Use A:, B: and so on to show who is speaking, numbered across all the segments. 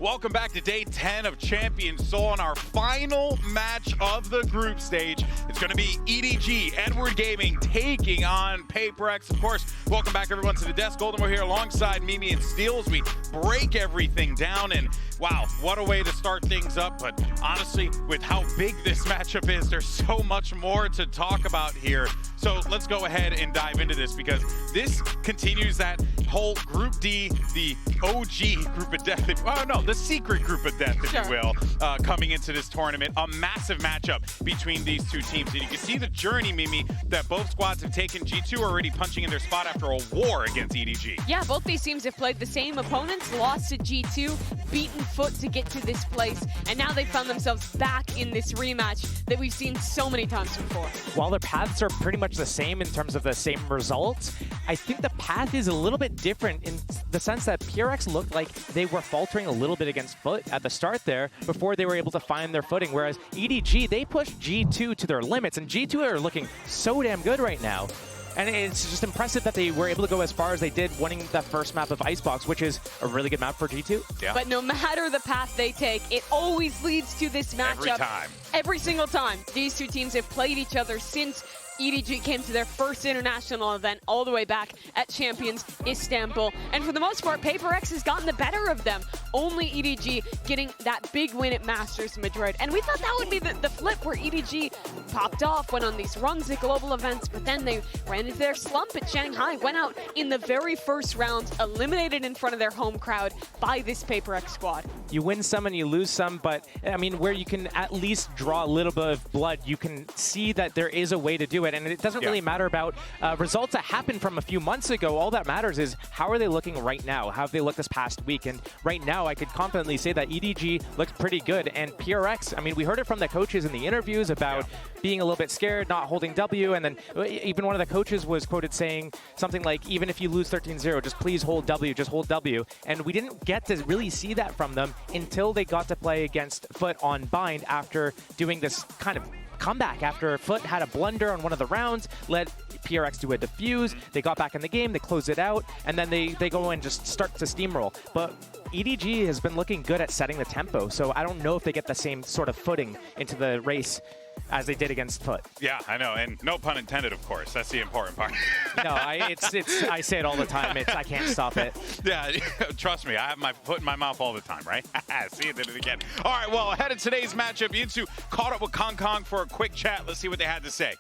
A: Welcome back to day 10 of Champions Tour on our final match of the group stage. It's going to be EDG, Edward Gaming, taking on PRX. Of course, welcome back everyone to the desk. Golden, we're here alongside Mimi and Steel as we break everything down. And wow, what a way to start things up. But honestly, with how big this matchup is, there's so much more to talk about here. So let's go ahead and dive into this because this continues that whole Group D, the OG group of death. Oh no, the secret group of death, if you will, coming into this tournament. A massive matchup between these two teams. And you can see the journey, Mimi, that both squads have taken. G2 already punching in their spot after a war against EDG.
B: Yeah, both these teams have played the same opponents, lost to G2, beaten Foot to get to this place, and now they found themselves back in this rematch that we've seen so many times before.
C: While their paths are pretty much the same in terms of the same results, I think the path is a little bit different in the sense that PRX looked like they were faltering a little bit against Foot at the start there before they were able to find their footing, whereas EDG, they pushed G2 to their limits, and G2 are looking so damn good right now. And it's just impressive that they were able to go as far as they did, winning the first map of Icebox, which is a really good map for G2.
A: Yeah.
B: But no matter the path they take, it always leads to this matchup.
A: Every time.
B: Every single time. These two teams have played each other since EDG came to their first international event all the way back at Champions Istanbul. And for the most part, PRX has gotten the better of them. Only EDG getting that big win at Masters Madrid. And we thought that would be the flip where EDG popped off, went on these runs at global events, but then they ran into their slump at Shanghai, went out in the very first round, eliminated in front of their home crowd by this PRX squad.
C: You win some and you lose some, but I mean, where you can at least draw a little bit of blood, you can see that there is a way to do it. And it doesn't really matter about results that happened from a few months ago. All that matters is how are they looking right now? How have they looked this past week? And right now, I could confidently say that EDG looks pretty good. And PRX, I mean, we heard it from the coaches in the interviews about being a little bit scared, not holding W. And then even one of the coaches was quoted saying something like, even if you lose 13-0, just please hold W, just hold W. And we didn't get to really see that from them until they got to play against Foot on Bind after doing this kind of comeback after Foot had a blunder on one of the rounds, let PRX do a defuse, they got back in the game, they closed it out, and then they go and just start to steamroll. But EDG has been looking good at setting the tempo, so I don't know if they get the same sort of footing into the race as they did against Foot.
A: Yeah, I know, and no pun intended, of course. That's the important part.
C: No, I say it all the time. I can't stop it.
A: Yeah, trust me, I have my foot in my mouth all the time, right? See, I did it again. All right, well, ahead of today's matchup, Yinsu caught up with Kong for a quick chat. Let's see what they had to say.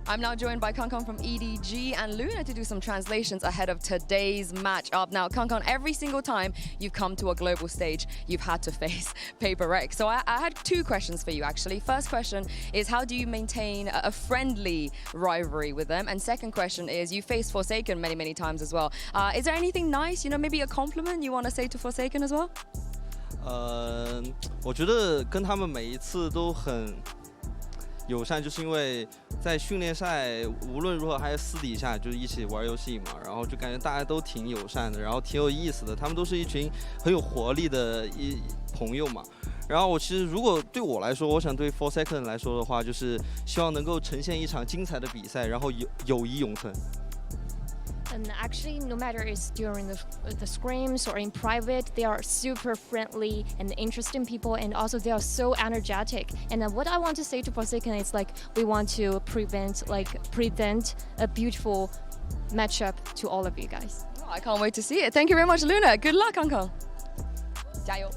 D: I'm now joined by Kong from EDG and Luna to do some translations ahead of today's matchup. Now, Kong, every single time you've come to a global stage, you've had to face PRX. So I had two questions for you, actually. First question is, how do you maintain a friendly rivalry with them? And second question is, you faced Forsaken many, many times as well. Is there anything nice, maybe a compliment you want to say to Forsaken as well?
E: 我觉得跟他们每一次都很友善，就是因为在训练赛无论如何还有私底下就是一起玩游戏嘛，然后就感觉大家都挺友善的，然后挺有意思的，他们都是一群很有活力的朋友嘛。然后我其实如果对我来说，我想对 Forsaken 来说的话，就是希望能够呈现一场精彩的比赛，然后友谊永存。
F: And actually, no matter it's during the scrims or in private, they are super friendly and interesting people, and also they are so energetic. And what I want to say to Forsaken is like we want to present a beautiful matchup to all of you guys.
D: Oh, I can't wait to see it. Thank you very much, Luna. Good luck, Kong. 加油.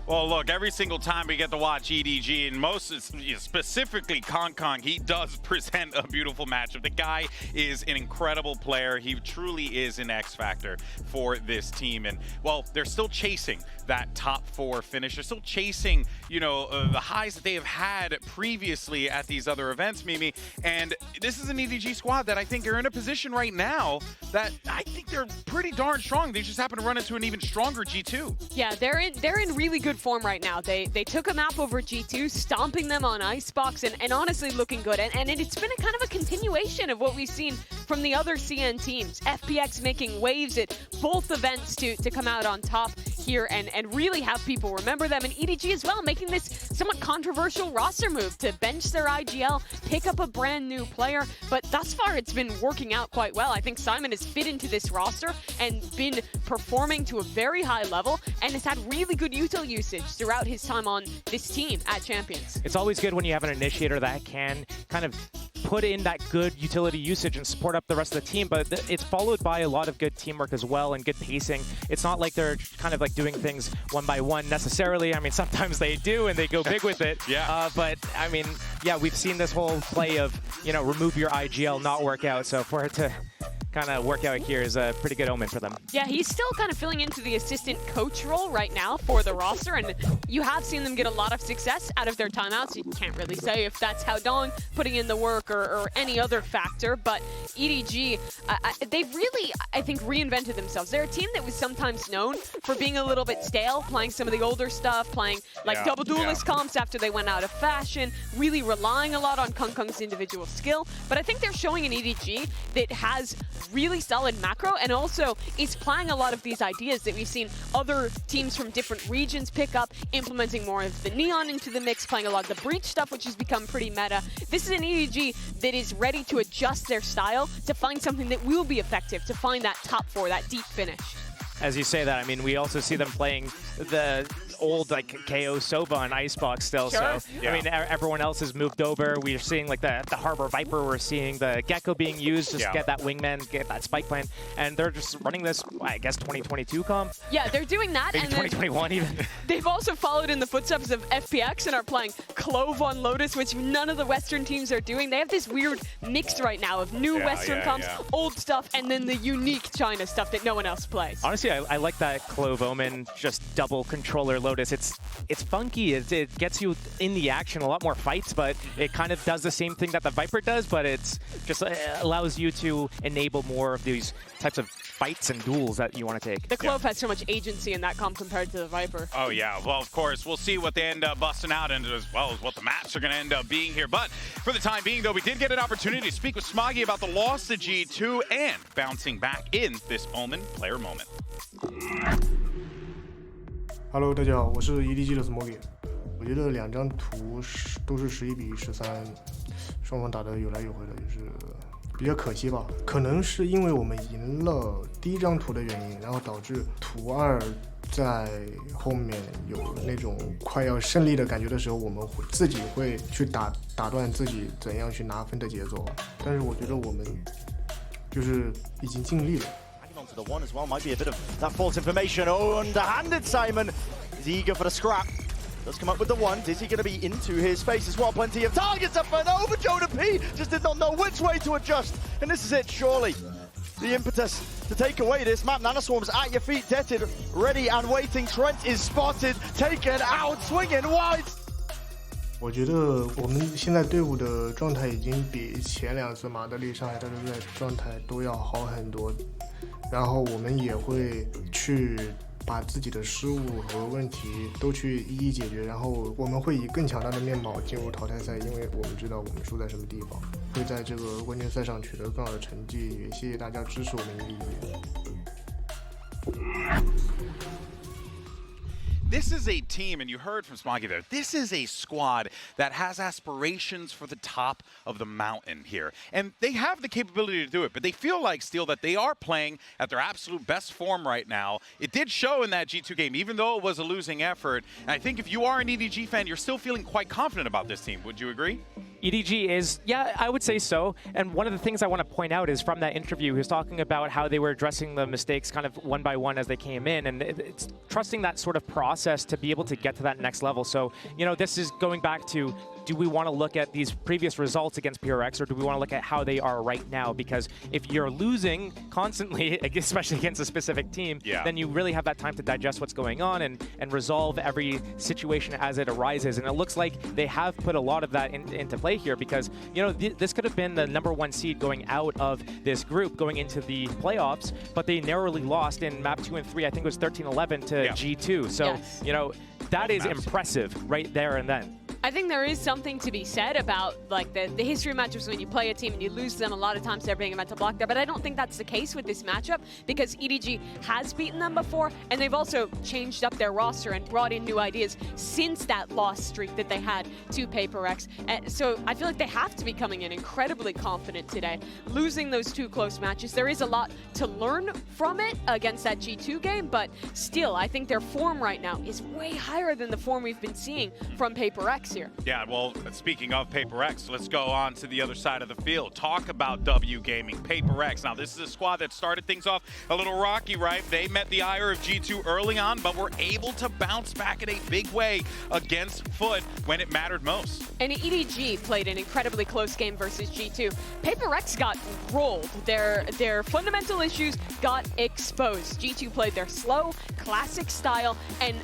A: Well, look, every single time we get to watch EDG, and most specifically Kong, he does present a beautiful matchup. The guy is an incredible player. He truly is an X factor for this team. And, well, they're still chasing that top 4 finish. They're still chasing, the highs that they have had previously at these other events, Mimi. And this is an EDG squad that I think are in a position right now that I think they're pretty darn strong. They just happen to run into an even stronger G2.
B: Yeah, they're in really good form right now. They took a map over G2, stomping them on Icebox, and honestly looking good. And it's been a kind of a continuation of what we've seen from the other CN teams. FPX making waves at both events to come out on top. here and really have people remember them. And EDG as well, making this somewhat controversial roster move to bench their IGL, pick up a brand new player. But thus far, it's been working out quite well. I think Simon has fit into this roster and been performing to a very high level and has had really good util usage throughout his time on this team at Champions.
C: It's always good when you have an initiator that can kind of put in that good utility usage and support up the rest of the team, but it's followed by a lot of good teamwork as well and good pacing. It's not like they're kind of like doing things one by one necessarily. I mean, sometimes they do and they go big with it.
A: Yeah.
C: But I mean, yeah, we've seen this whole play of, you know, remove your IGL, not work out. So for it to kind of work out here is a pretty good omen for them.
B: Yeah, he's still kind of filling into the assistant coach role right now for the roster, and you have seen them get a lot of success out of their timeouts. You can't really say if that's how Dong putting in the work or any other factor, but EDG, they've really, I think, reinvented themselves. They're a team that was sometimes known for being a little bit stale, playing some of the older stuff, playing like double duelist comps after they went out of fashion, really relying a lot on Kung's individual skill, but I think they're showing an EDG that has really solid macro and also is playing a lot of these ideas that we've seen other teams from different regions pick up, implementing more of the Neon into the mix, playing a lot of the Breach stuff, which has become pretty meta. This is an EDG that is ready to adjust their style to find something that will be effective, to find that top four, that deep finish.
C: As you say that, I mean, we also see them playing the old like KO Sova and Icebox still.
B: Sure.
C: So I mean, everyone else has moved over. We're seeing like the Harbor Viper. We're seeing the Gecko being used just to get that wingman, get that spike plan, and they're just running this, I guess, 2022 comp.
B: Yeah, they're doing that.
C: Maybe
B: and
C: 2021 even.
B: They've also followed in the footsteps of FPX and are playing Clove on Lotus, which none of the Western teams are doing. They have this weird mix right now of new Western comps, old stuff, and then the unique China stuff that no one else plays.
C: Honestly, I like that Clove Omen, just double controller Lotus. It's funky. It gets you in the action, a lot more fights, but it kind of does the same thing that the Viper does, but it's just allows you to enable more of these types of fights and duels that you want to take.
B: The Clove has so much agency in that comp compared to the Viper.
A: Oh yeah, well of course, we'll see what they end up busting out and as well as what the maps are going to end up being here. But for the time being though, we did get an opportunity to speak with Smoggy about the loss to G2 and bouncing back in this Omen player moment.
G: Hello， 大家好，我是 EDG 的 Smoggy。我觉得两张图都是11比13，双方打得有来有回的，就是比较可惜吧。可能是因为我们赢了第一张图的原因，然后导致图2在后面有那种快要胜利的感觉的时候，我们自己会去打断自己怎样去拿分的节奏。但是我觉得我们就是已经尽力了。
H: Onto the one as well, might be a bit of that false information. Oh, underhanded Simon is eager for the scrap. Does come up with the one. Is he going to be into his face as well? Plenty of targets up and over. Jonah P just did not know which way to adjust. And this is it, surely. The impetus to take away this map. Nanoswarm's at your feet, Detted, ready and waiting. Trent is spotted, taken out, swinging wide.
G: 我觉得我们现在队伍的状态已经比前2次马德里、上海大师赛状态都要好很多，然后我们也会去把自己的失误和问题都去一一解决，然后我们会以更强大的面貌进入淘汰赛，因为我们知道我们输在什么地方，会在这个冠军赛上取得更好的成绩，也谢谢大家支持我们的意愿。
A: This is a team, and you heard from Smoggy there, this is a squad that has aspirations for the top of the mountain here. And they have the capability to do it, but they feel like still that they are playing at their absolute best form right now. It did show in that G2 game, even though it was a losing effort. And I think if you are an EDG fan, you're still feeling quite confident about this team. Would you agree?
C: EDG is, yeah, I would say so. And one of the things I want to point out is from that interview, he was talking about how they were addressing the mistakes kind of one by one as they came in. And it's trusting that sort of process to be able to get to that next level. So, you know, this is going back to, do we want to look at these previous results against PRX, or do we want to look at how they are right now? Because if you're losing constantly, especially against a specific team, then you really have that time to digest what's going on and resolve every situation as it arises. And it looks like they have put a lot of that into play here, because, you know, this could have been the #1 seed going out of this group, going into the playoffs, but they narrowly lost in map 2 and 3. I think it was 13-11 to G2. So, you know, that is impressive right there and then.
B: I think there is something to be said about like the history matches when you play a team and you lose them. A lot of times they're being a mental block there, but I don't think that's the case with this matchup because EDG has beaten them before, and they've also changed up their roster and brought in new ideas since that loss streak that they had to PRX. So I feel like they have to be coming in incredibly confident today. Losing those two close matches, there is a lot to learn from it against that G2 game, but still, I think their form right now is way higher than the form we've been seeing from PRX here.
A: Yeah, well, speaking of PRX, let's go on to the other side of the field. Talk about W Gaming, PRX. Now, this is a squad that started things off a little rocky, right? They met the ire of G2 early on, but were able to bounce back in a big way against Foot when it mattered most.
B: And EDG played an incredibly close game versus G2. PRX got rolled. Their fundamental issues got exposed. G2 played their slow, classic style and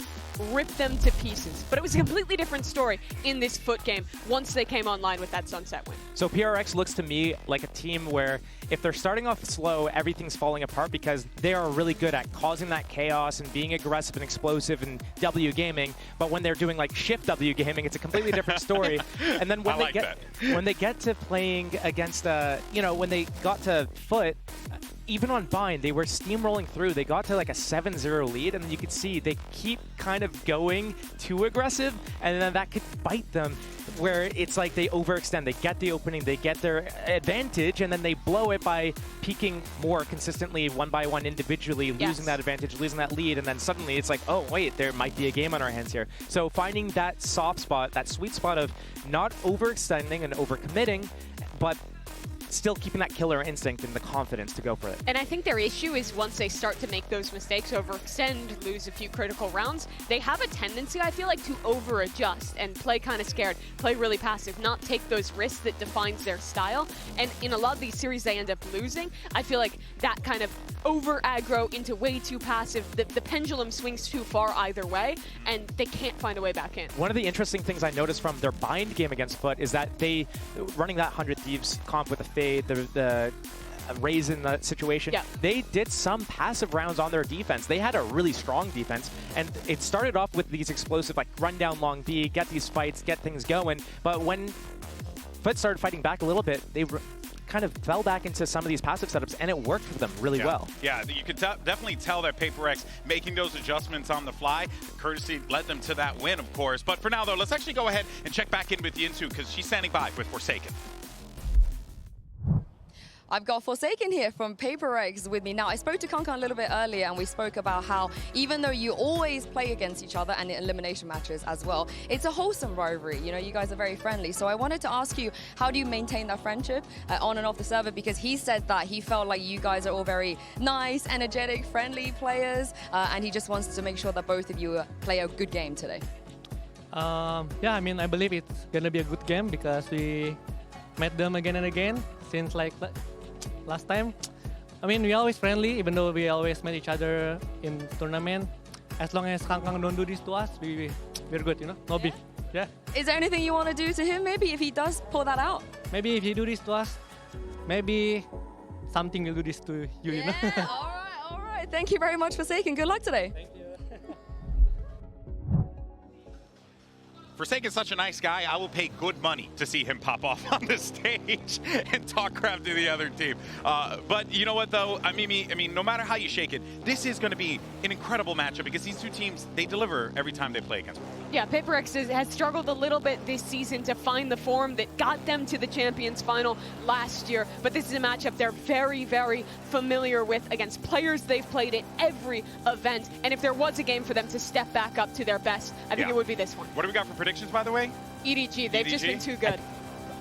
B: ripped them to pieces. But it was a completely different story in this Foot game once they came online with that Sunset win.
C: So PRX looks to me like a team where if they're starting off slow, everything's falling apart because they are really good at causing that chaos and being aggressive and explosive in W Gaming. But when they're doing like shift W Gaming, it's a completely different story. And then when they get to playing against, when they got to Foot, even on Bind, they were steamrolling through. They got to like a 7-0 lead, and then you could see they keep kind of going too aggressive, and then that could bite them, where it's like they overextend. They get the opening, they get their advantage, and then they blow it by peaking more consistently one by one individually, losing that advantage, losing that lead, and then suddenly it's like, oh, wait, there might be a game on our hands here. So finding that soft spot, that sweet spot of not overextending and overcommitting, but still keeping that killer instinct and the confidence to go for it.
B: And I think their issue is once they start to make those mistakes, overextend, lose a few critical rounds, they have a tendency, I feel like, to over-adjust and play kind of scared, play really passive, not take those risks that defines their style. And in a lot of these series they end up losing. I feel like that kind of over-aggro into way too passive, the pendulum swings too far either way, and they can't find a way back in.
C: One of the interesting things I noticed from their Bind game against Foot is that they, running that 100 Thieves comp with a fade, the raise in the situation, they did some passive rounds on their defense. They had a really strong defense, and it started off with these explosive, like, run down long B, get these fights, get things going, but when Foot started fighting back a little bit, they kind of fell back into some of these passive setups, and it worked for them really well.
A: Yeah, you could definitely tell that PRX making those adjustments on the fly, courtesy led them to that win, of course. But for now, though, let's actually go ahead and check back in with Yinsu, because she's standing by with Forsaken.
D: I've got Forsaken here from PRX with me. Now, I spoke to Kankan a little bit earlier, and we spoke about how even though you always play against each other and in elimination matches as well, it's a wholesome rivalry. You know, you guys are very friendly. So I wanted to ask you, how do you maintain that friendship on and off the server? Because he said that he felt like you guys are all very nice, energetic, friendly players, and he just wants to make sure that both of you play a good game today.
I: Yeah, I mean, I believe it's gonna be a good game because we met them again and again since like last time. I mean, we always friendly, even though we always met each other in tournament. As long as Kang don't do this to us, we're good, you know? No beef. Yeah.
D: Is there anything you want to do to him, maybe, if he does pull that out?
I: Maybe if he do this to us, maybe something will do this to you, you know?
D: All right. Thank you very much, Forsaken. Good luck today.
I: Thank you.
A: Forsaken's such a nice guy, I will pay good money to see him pop off on the stage and talk crap to the other team. But you know what, though? I mean, no matter how you shake it, this is going to be an incredible matchup because these two teams, they deliver every time they play against them.
B: Yeah, PRX has struggled a little bit this season to find the form that got them to the Champions Final last year. But this is a matchup they're very, very familiar with against players they've played at every event. And if there was a game for them to step back up to their best, I think it would be this one.
A: What do we got for predictions, by the way?
B: EDG, they've just been too good.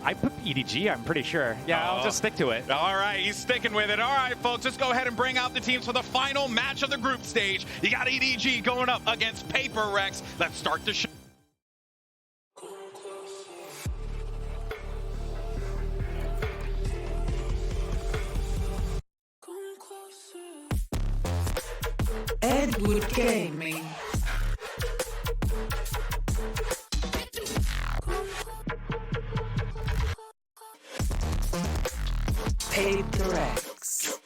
C: I put EDG, I'm pretty sure. Yeah, I'll just stick to it.
A: All right, he's sticking with it. All right, folks, let's go ahead and bring out the teams for the final match of the group stage. You got EDG going up against PRX. Let's start the show.
J: Edward Gaming. PRX.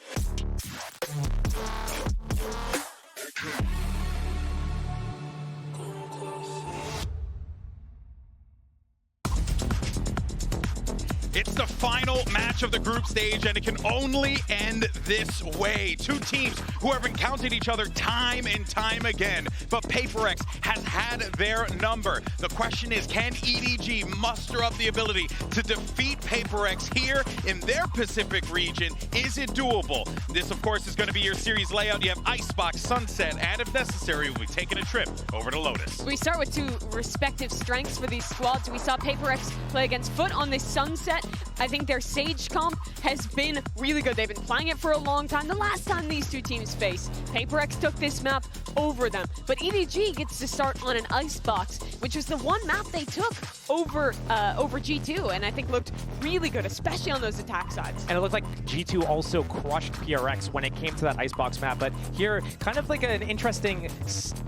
A: It's the final match of the group stage, and it can only end this way. Two teams who have encountered each other time and time again, but PACIFIC has had their number. The question is, can EDG muster up the ability to defeat PACIFIC here in their Pacific region? Is it doable? This, of course, is going to be your series layout. You have Icebox, Sunset, and if necessary, we'll be taking a trip over to Lotus.
B: We start with two respective strengths for these squads. We saw PACIFIC play against Foot on this Sunset. I think their Sage comp has been really good. They've been playing it for a long time. The last time these two teams faced, PACIFIC took this map over them. But EDG gets to start on an Icebox, which is the one map they took over G2, and I think looked really good, especially on those attack sides.
C: And it looked like G2 also crushed PRX when it came to that Icebox map. But here, kind of like an interesting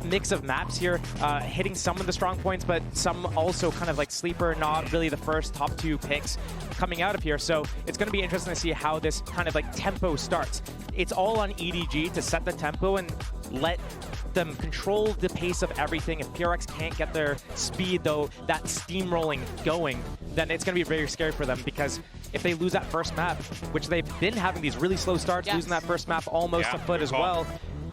C: mix of maps here, hitting some of the strong points, but some also kind of like sleeper, not really the first top two picks coming out of here. So it's going to be interesting to see how this kind of like tempo starts. It's all on EDG to set the tempo and let them control the pace of everything. If PRX can't get their speed, though, that steamrolling going, then it's going to be very scary for them, because if they lose that first map, which they've been having these really slow starts, losing that first map almost a Foot as well,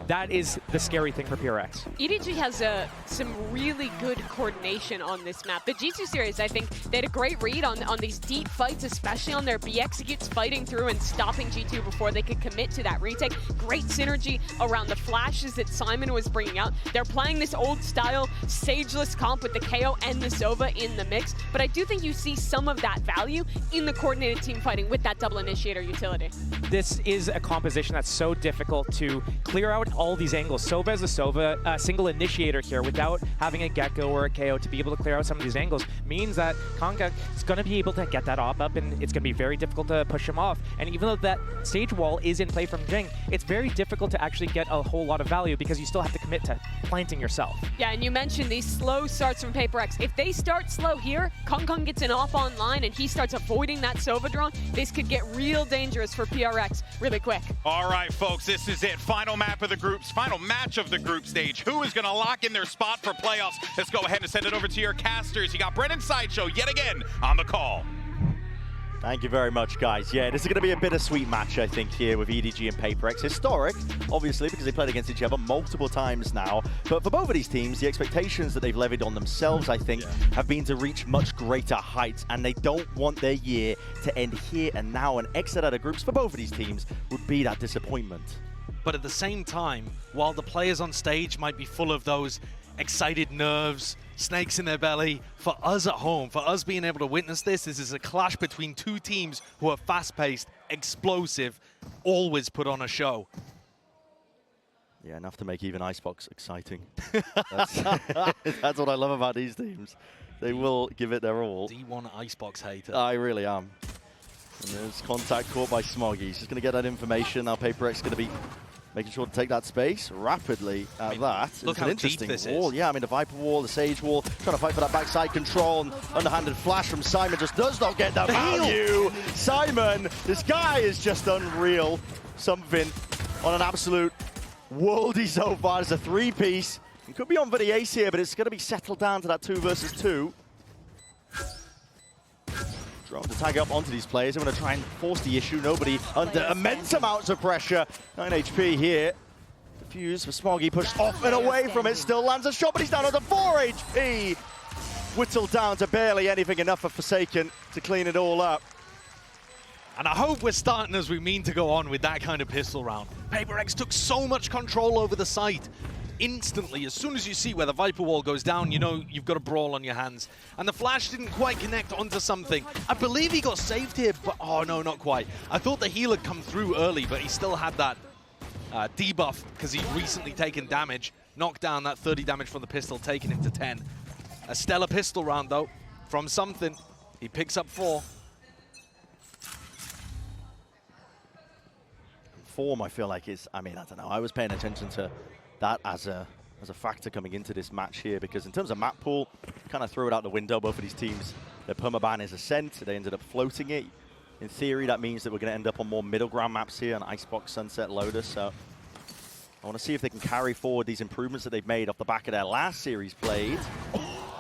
C: that is the scary thing for PRX.
B: EDG has some really good coordination on this map. The G2 series, I think, they had a great read on these deep fights, especially on their B-Executes fighting through and stopping G2 before they could commit to that retake. Great synergy around the flashes that Simon was bringing out. They're playing this old-style Sageless comp with the KO and the Sova in the mix, but I do think you see some of that value in the coordinated team fighting with that double initiator utility.
C: This is a composition that's so difficult to clear out all these angles. Sova is a Sova, single initiator here without having a Gecko or a KO to be able to clear out some of these angles means that Konga is going to be able to get that op up, and it's going to be very difficult to push him off. And even though that stage wall is in play from Jing, it's very difficult to actually get a whole lot of value because you still have to commit to planting yourself.
B: Yeah, and you mentioned these slow starts from PACIFIC. If they start slow here, Kong gets an op online and he starts avoiding that Sova drone, this could get real dangerous for PRX really quick.
A: All right, folks, this is it. Final map of the groups, final match of the group stage. Who is going to lock in their spot for playoffs? Let's go ahead and send it over to your casters. You got Brennan Sideshow yet again on the call.
H: Thank you very much, guys. Yeah, this is going to be a bittersweet match, I think, here with EDG and PACIFIC. Historic, obviously, because they played against each other multiple times now. But for both of these teams, the expectations that they've levied on themselves, I think, have been to reach much greater heights. And they don't want their year to end here and now. And exit out of groups for both of these teams would be that disappointment.
K: But at the same time, while the players on stage might be full of those excited nerves, snakes in their belly, for us at home, for us being able to witness this is a clash between two teams who are fast-paced, explosive, always put on a show.
H: Yeah, enough to make even Icebox exciting. That's what I love about these teams. They will give it their all.
K: D1 Icebox hater.
H: I really am. And there's contact caught by Smoggy. He's just going to get that information. Now PACIFIC is going to be making sure to take that space rapidly at that.
K: Look how deep this
H: wall.
K: is.
H: Yeah, I mean, the Viper wall, the Sage wall, trying to fight for that backside control, and underhanded flash from Simon just does not get that value. Simon, this guy is just unreal. Something on an absolute worldie so far. It's a three-piece. It could be on for the ace here, but it's going to be settled down to that 2 versus 2. Drone to tag up onto these players. I'm going to try and force the issue. Nobody under immense amounts of pressure. 9 HP here. Defuse for Smoggy, pushed off and away from it. Still lands a shot, but he's down to 4 HP. Whittled down to barely anything, enough for Forsaken to clean it all up.
K: And I hope we're starting as we mean to go on with that kind of pistol round. PACIFIC took so much control over the site. Instantly, as soon as you see where the Viper wall goes down, you know you've got a brawl on your hands. And the flash didn't quite connect onto something. I believe he got saved here, but oh no, not quite. I thought the heal had come through early, but he still had that debuff because he'd recently taken damage. Knocked down that 30 damage from the pistol, taking him to 10. A stellar pistol round though, from something. He picks up 4.
H: Form, I feel like, is, I mean, I don't know. I was paying attention to that as a factor coming into this match here, because in terms of map pool, kind of threw it out the window. Both of these teams, their permaban is Ascent. They ended up floating it. In theory, that means that we're going to end up on more middle ground maps here on Icebox, Sunset, Lotus. So I want to see if they can carry forward these improvements that they've made off the back of their last series played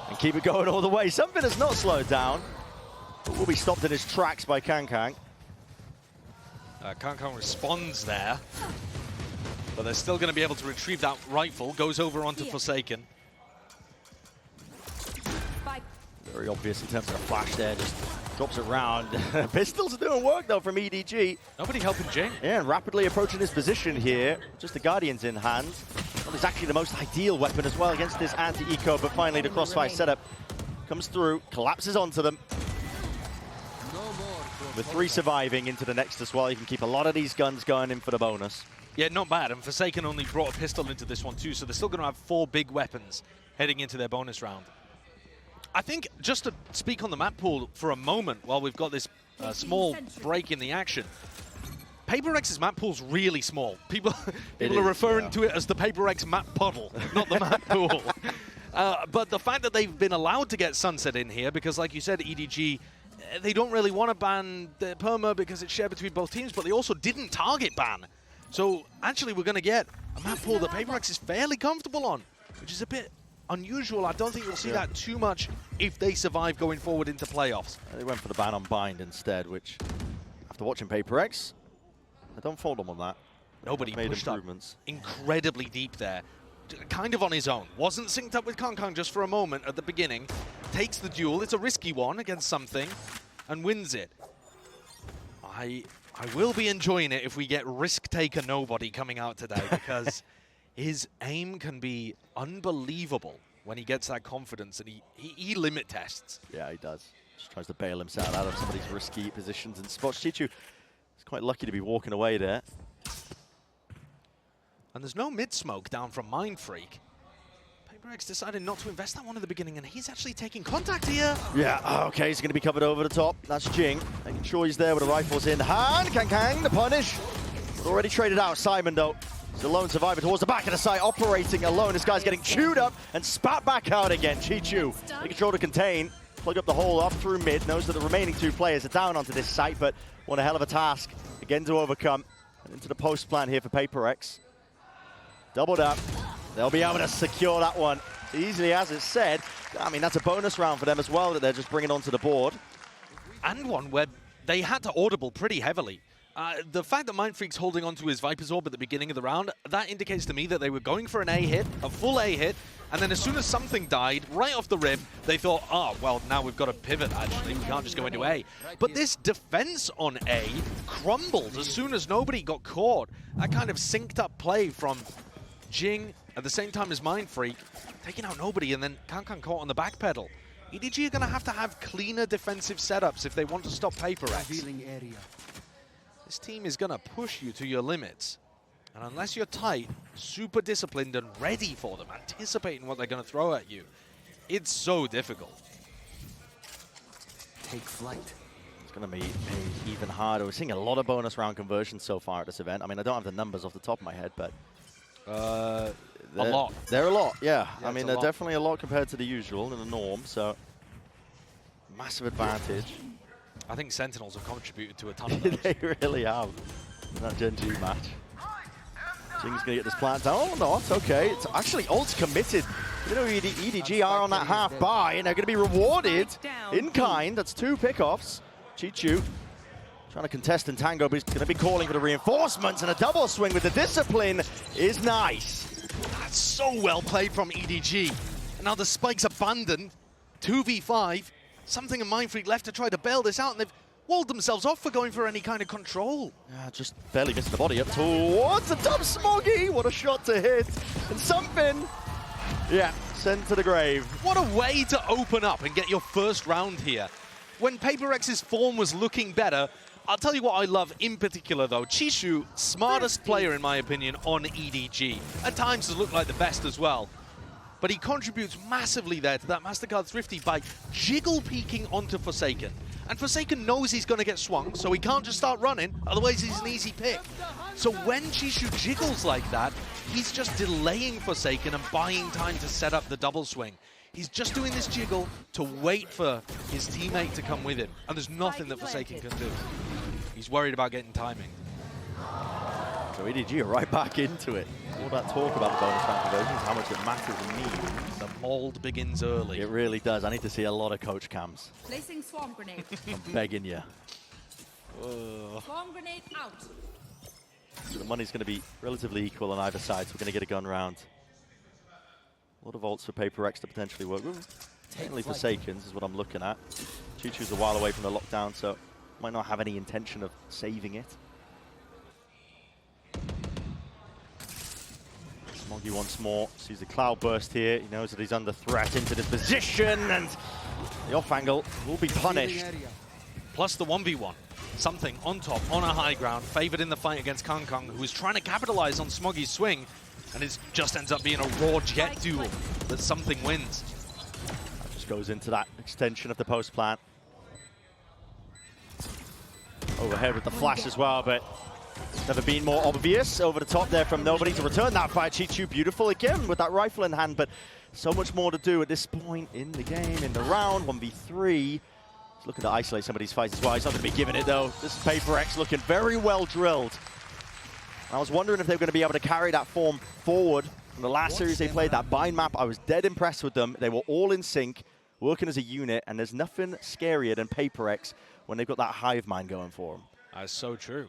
H: and keep it going all the way. Something has not slowed down. Will be stopped in his tracks by Kang.
K: Kang responds there, but they're still going to be able to retrieve that rifle. Goes over onto Forsaken.
H: Very obvious in terms of a flash there, just drops it round. Pistols are doing work though from EDG.
K: Nobody helping Jing.
H: Yeah, and rapidly approaching his position here. Just the Guardians in hand. Well, it's actually the most ideal weapon as well against this anti-eco, but finally the crossfire setup comes through, collapses onto them. With 3 surviving into the next as well, you can keep a lot of these guns going in for the bonus.
K: Yeah, not bad. And Forsaken only brought a pistol into this one too, so they're still going to have 4 big weapons heading into their bonus round. I think, just to speak on the map pool for a moment while we've got this small break in the action, PaperX's map pool's really small. People are referring to it as the PaperX map puddle, not the map pool. But the fact that they've been allowed to get Sunset in here, because like you said, EDG, they don't really want to ban the perma because it's shared between both teams, but they also didn't target ban. So actually we're going to get a map pool that PaperX is fairly comfortable on, which is a bit unusual. I don't think you'll see that too much if they survive going forward into playoffs.
H: They went for the ban on bind instead, which, after watching PaperX, I don't fault them on that.
K: Nobody
H: made
K: pushed
H: improvements.
K: Up incredibly deep there, kind of on his own. Wasn't synced up with Kang just for a moment at the beginning. Takes the duel. It's a risky one against something, and wins it. I will be enjoying it if we get Risk Taker Nobody coming out today, because his aim can be unbelievable when he gets that confidence, and he limit tests.
H: Yeah, he does. Just tries to bail himself out of some of these risky positions and spots. Chichu is quite lucky to be walking away there.
K: And there's no mid-smoke down from Mind Freak. PaperX decided not to invest that one at the beginning, and he's actually taking contact here.
H: Yeah, okay, he's going to be covered over the top. That's Jing, making sure he's there with the rifles in hand. Kang, the punish. Already traded out. Simon, though, is the lone survivor towards the back of the site, operating alone. This guy's getting chewed up and spat back out again. Chichu, in control to contain. Plug up the hole up through mid. Knows that the remaining 2 players are down onto this site, but one a hell of a task again to overcome. And into the post plan here for PaperX. Doubled up. They'll be able to secure that one easily, as it's said. I mean, that's a bonus round for them as well that they're just bringing onto the board.
K: And one where they had to audible pretty heavily. The fact that Mind Freak's holding onto his Viper's Orb at the beginning of the round, that indicates to me that they were going for an A hit, a full A hit, and then as soon as something died, right off the rip, they thought, oh, well, now we've got to pivot, actually. We can't just go into A. But this defense on A crumbled as soon as nobody got caught. That kind of synced up play from Jing at the same time as Mind Freak, taking out nobody, and then Kang caught on the back pedal. EDG are going to have cleaner defensive setups if they want to stop PaperX. This team is going to push you to your limits. And unless you're tight, super disciplined and ready for them, anticipating what they're going to throw at you, it's so difficult.
H: Take flight. It's going to be even harder. We're seeing a lot of bonus round conversions so far at this event. I mean, I don't have the numbers off the top of my head, but
K: a lot.
H: They're a lot, yeah. I mean, they're definitely a lot compared to the usual and the norm, so massive advantage.
K: I think Sentinels have contributed to a ton of those.
H: They really have in that Gen G match. Jing's going to get this plant down. Oh, no, it's okay. It's actually ult committed. You know, EDG are on that half buy, and they're going to be rewarded in kind. That's 2 pickoffs. Chichu trying to contest and tango, but he's going to be calling for the reinforcements, and a double swing with the discipline is nice.
K: That's so well played from EDG. And now the Spike's abandoned. 2v5. Something in Mind Freak left to try to bail this out, and they've walled themselves off for going for any kind of control.
H: Yeah, just barely missed the body up towards the top Smoggy. What a shot to hit. And something, yeah, sent to the grave.
K: What a way to open up and get your first round here. When PaperX's form was looking better, I'll tell you what I love in particular, though. Chishu, smartest player, in my opinion, on EDG. At times has looked like the best as well. But he contributes massively there to that MasterCard Thrifty by jiggle peeking onto Forsaken. And Forsaken knows he's going to get swung, so he can't just start running, otherwise he's an easy pick. So when Chishu jiggles like that, he's just delaying Forsaken and buying time to set up the double swing. He's just doing this jiggle to wait for his teammate to come with him. And there's nothing that Forsaken can do. He's worried about getting timing.
H: So EDG are right back into it. All that talk about the bonus round conversions, how much it matters and means.
K: The mold begins early.
H: It really does. I need to see a lot of coach cams.
J: Placing swarm grenade.
H: I'm begging you.
J: Swarm grenade out.
H: So the money's going to be relatively equal on either side, so we're going to get a gun round. A lot of ults for PACIFIC to potentially work with. Mainly Forsakens is what I'm looking at. Chichu's a while away from the lockdown, so might not have any intention of saving it. Smoggy once more sees the cloud burst here. He knows that he's under threat into this position, and the off angle will be punished.
K: Plus the 1v1. Something on top, on a high ground, favored in the fight against Kong, who is trying to capitalize on Smoggy's swing, and it just ends up being a raw jet duel that Something wins.
H: That just goes into that extension of the post plant. Overhead with the flash as well, but it's never been more obvious. Over the top there from nobody to return that fire. Chichu beautiful again with that rifle in hand, but so much more to do at this point in the game, in the round. 1v3. He's looking to isolate some of these fights as well. He's not going to be giving it though. This is PACIFIC looking very well drilled. I was wondering if they were going to be able to carry that form forward. From the last series they played, that bind map, I was dead impressed with them. They were all in sync, working as a unit, and there's nothing scarier than PACIFIC when they've got that hive mind going for them.
K: That's so true.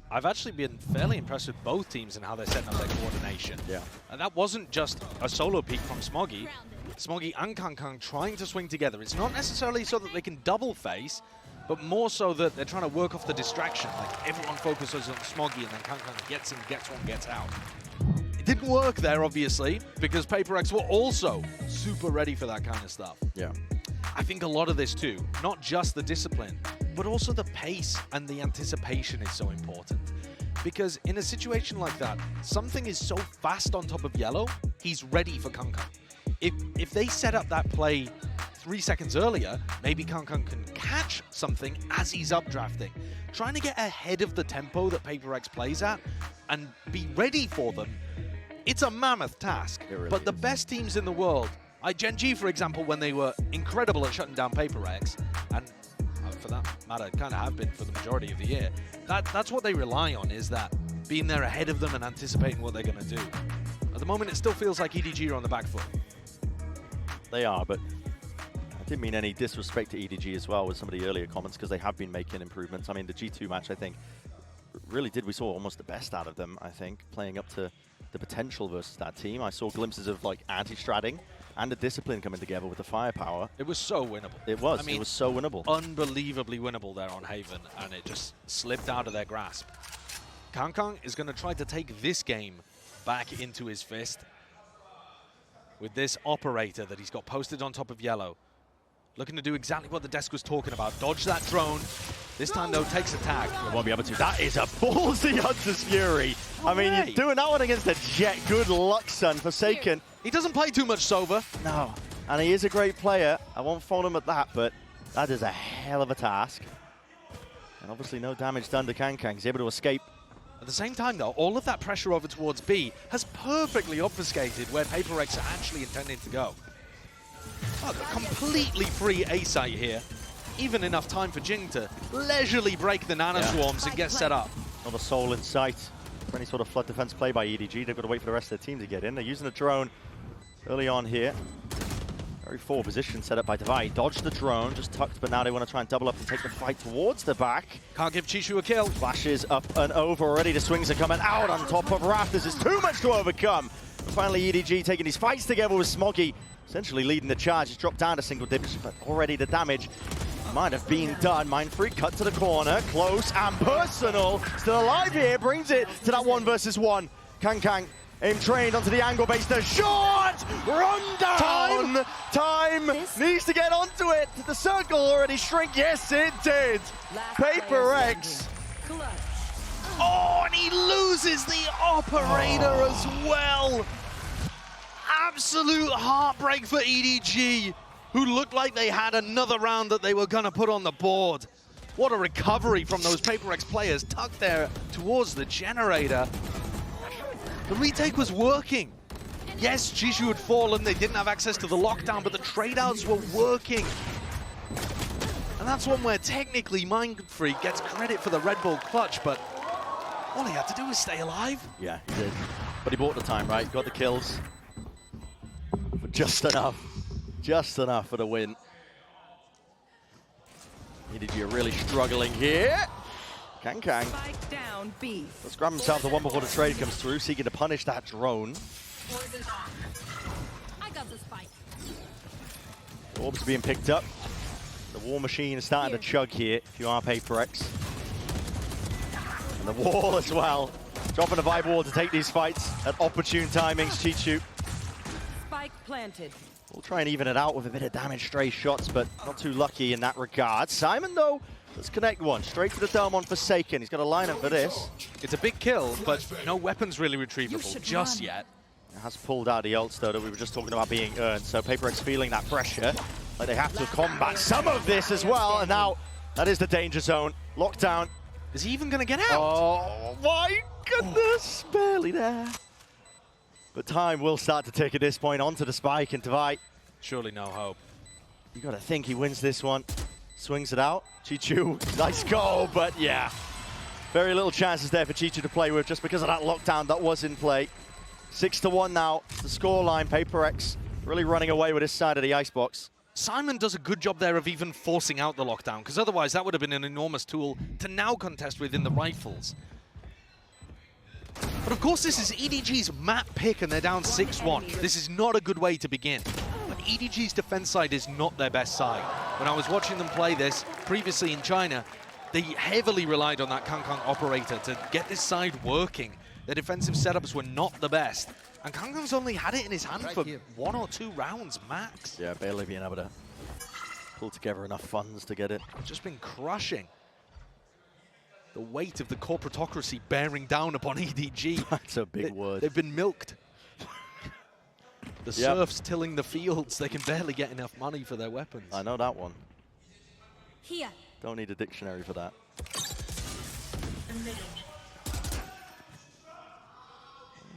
K: I've actually been fairly impressed with both teams and how they're setting up their coordination.
H: Yeah.
K: And that wasn't just a solo peek from Smoggy. Smoggy and Kong trying to swing together. It's not necessarily so that they can double face, but more so that they're trying to work off the distraction. Like everyone focuses on Smoggy and then Kong gets in, gets one, gets out. It didn't work there, obviously, because PACIFIC were also super ready for that kind of stuff.
H: Yeah.
K: I think a lot of this too, not just the discipline, but also the pace and the anticipation is so important. Because in a situation like that, Something is so fast on top of yellow, he's ready for Kong. If they set up that play 3 seconds earlier, maybe Kong can catch Something as he's updrafting. Trying to get ahead of the tempo that PACIFIC plays at and be ready for them, it's a mammoth task.
H: Really
K: but the
H: is.
K: best teams in the world, like Gen G, for example, when they were incredible at shutting down PACIFIC, and for that matter, kind of have been for the majority of the year, that's what they rely on, is that being there ahead of them and anticipating what they're going to do. At the moment, it still feels like EDG are on the back foot.
H: They are, but I didn't mean any disrespect to EDG as well with some of the earlier comments, because they have been making improvements. I mean, the G2 match, I think, really did. We saw almost the best out of them, I think, playing up to the potential versus that team. I saw glimpses of like anti-stratting and the discipline coming together with the firepower.
K: It was so winnable.
H: It was.
K: I mean,
H: it was so winnable.
K: Unbelievably winnable there on Haven, and it just slipped out of their grasp. Kong is going to try to take this game back into his fist with this operator that he's got posted on top of yellow. Looking to do exactly what the desk was talking about. Dodge that drone. This time, though, takes a tag.
H: It won't be able to. That is a ballsy Hunter's Fury. I mean, you're doing that one against a Jet. Good luck, son. Forsaken.
K: He doesn't play too much Sova.
H: No. And he is a great player. I won't fault him at that, but that is a hell of a task. And obviously no damage done to Kong. He's able to escape.
K: At the same time, though, all of that pressure over towards B has perfectly obfuscated where PACIFIC are actually intending to go. Oh, a completely free A site here. Even enough time for Jing to leisurely break the nano swarms and get set up.
H: Not a soul in sight for any sort of flood defense play by EDG. They've got to wait for the rest of their team to get in. They're using a drone early on here. Very forward position set up by Divide. Dodged the drone, just tucked, but now they want to try and double up and take the fight towards the back.
K: Can't give Chishu a kill.
H: Flashes up and over already. The swings are coming out on top of Rafters. It's too much to overcome. And finally, EDG taking his fights together with Smoggy, essentially leading the charge. He's dropped down to single digits, but already the damage might have been done. Mindfreak cut to the corner, close and personal. Still alive here, brings it to that 1 versus 1. Kong aim trained onto the angle base. The shot! Run down! Time needs to get onto it. Did the circle already shrink? Yes, it did. PACIFIC.
K: Oh, and he loses the operator as well. Absolute heartbreak for EDG, who looked like they had another round that they were going to put on the board. What a recovery from those PACIFIC players tucked there towards the generator. The retake was working. Yes, Chishu had fallen, they didn't have access to the lockdown, but the trade-outs were working. And that's one where technically Mindfreak gets credit for the Red Bull clutch, but all he had to do was stay alive.
H: Yeah, he did. But he bought the time, right? Got the kills. But just enough. Just enough for the win. EDG are really struggling here. Kang.
J: Spike down B.
H: Let's grab himself the one before the trade comes through, seeking to punish that drone.
J: I got the spike.
H: Orbs are being picked up. The war machine is starting to chug here if you are PRX. And the wall as well. Dropping the vibe wall to take these fights at opportune timings. Chichu
J: Spike planted.
H: will try and even it out with a bit of damage, stray shots, but not too lucky in that regard. Simon, though, let's connect one. Straight to the dome on Forsaken. He's got a lineup for this.
K: It's a big kill, but no weapons really retrievable just yet.
H: It has pulled out the ults, though, that we were just talking about being earned. So PRX feeling that pressure. Like they have to combat some of this as well. And now that is the danger zone. Lockdown.
K: Is he even going to get out?
H: Oh, my goodness. Barely there. But time will start to tick at this point onto the spike and Divide.
K: Surely no hope.
H: You got to think he wins this one. Swings it out. Chichu, nice goal, but yeah. Very little chances there for Chichu to play with just because of that lockdown that was in play. 6-1 now, the scoreline. PRX really running away with this side of the icebox.
K: Simon does a good job there of even forcing out the lockdown, because otherwise that would have been an enormous tool to now contest within the rifles. But of course this is EDG's map pick and they're down 6-1. This is not a good way to begin. But EDG's defense side is not their best side. When I was watching them play this previously in China, they heavily relied on that Kang operator to get this side working. Their defensive setups were not the best. And Kang's only had it in his hand for 1 or 2 rounds max.
H: Yeah, barely being able to pull together enough funds to get it.
K: Just been crushing. The weight of the corporatocracy bearing down upon EDG.
H: That's a big word.
K: They've been milked. The serfs tilling the fields. They can barely get enough money for their weapons.
H: I know that one.
J: Here.
H: Don't need a dictionary for that.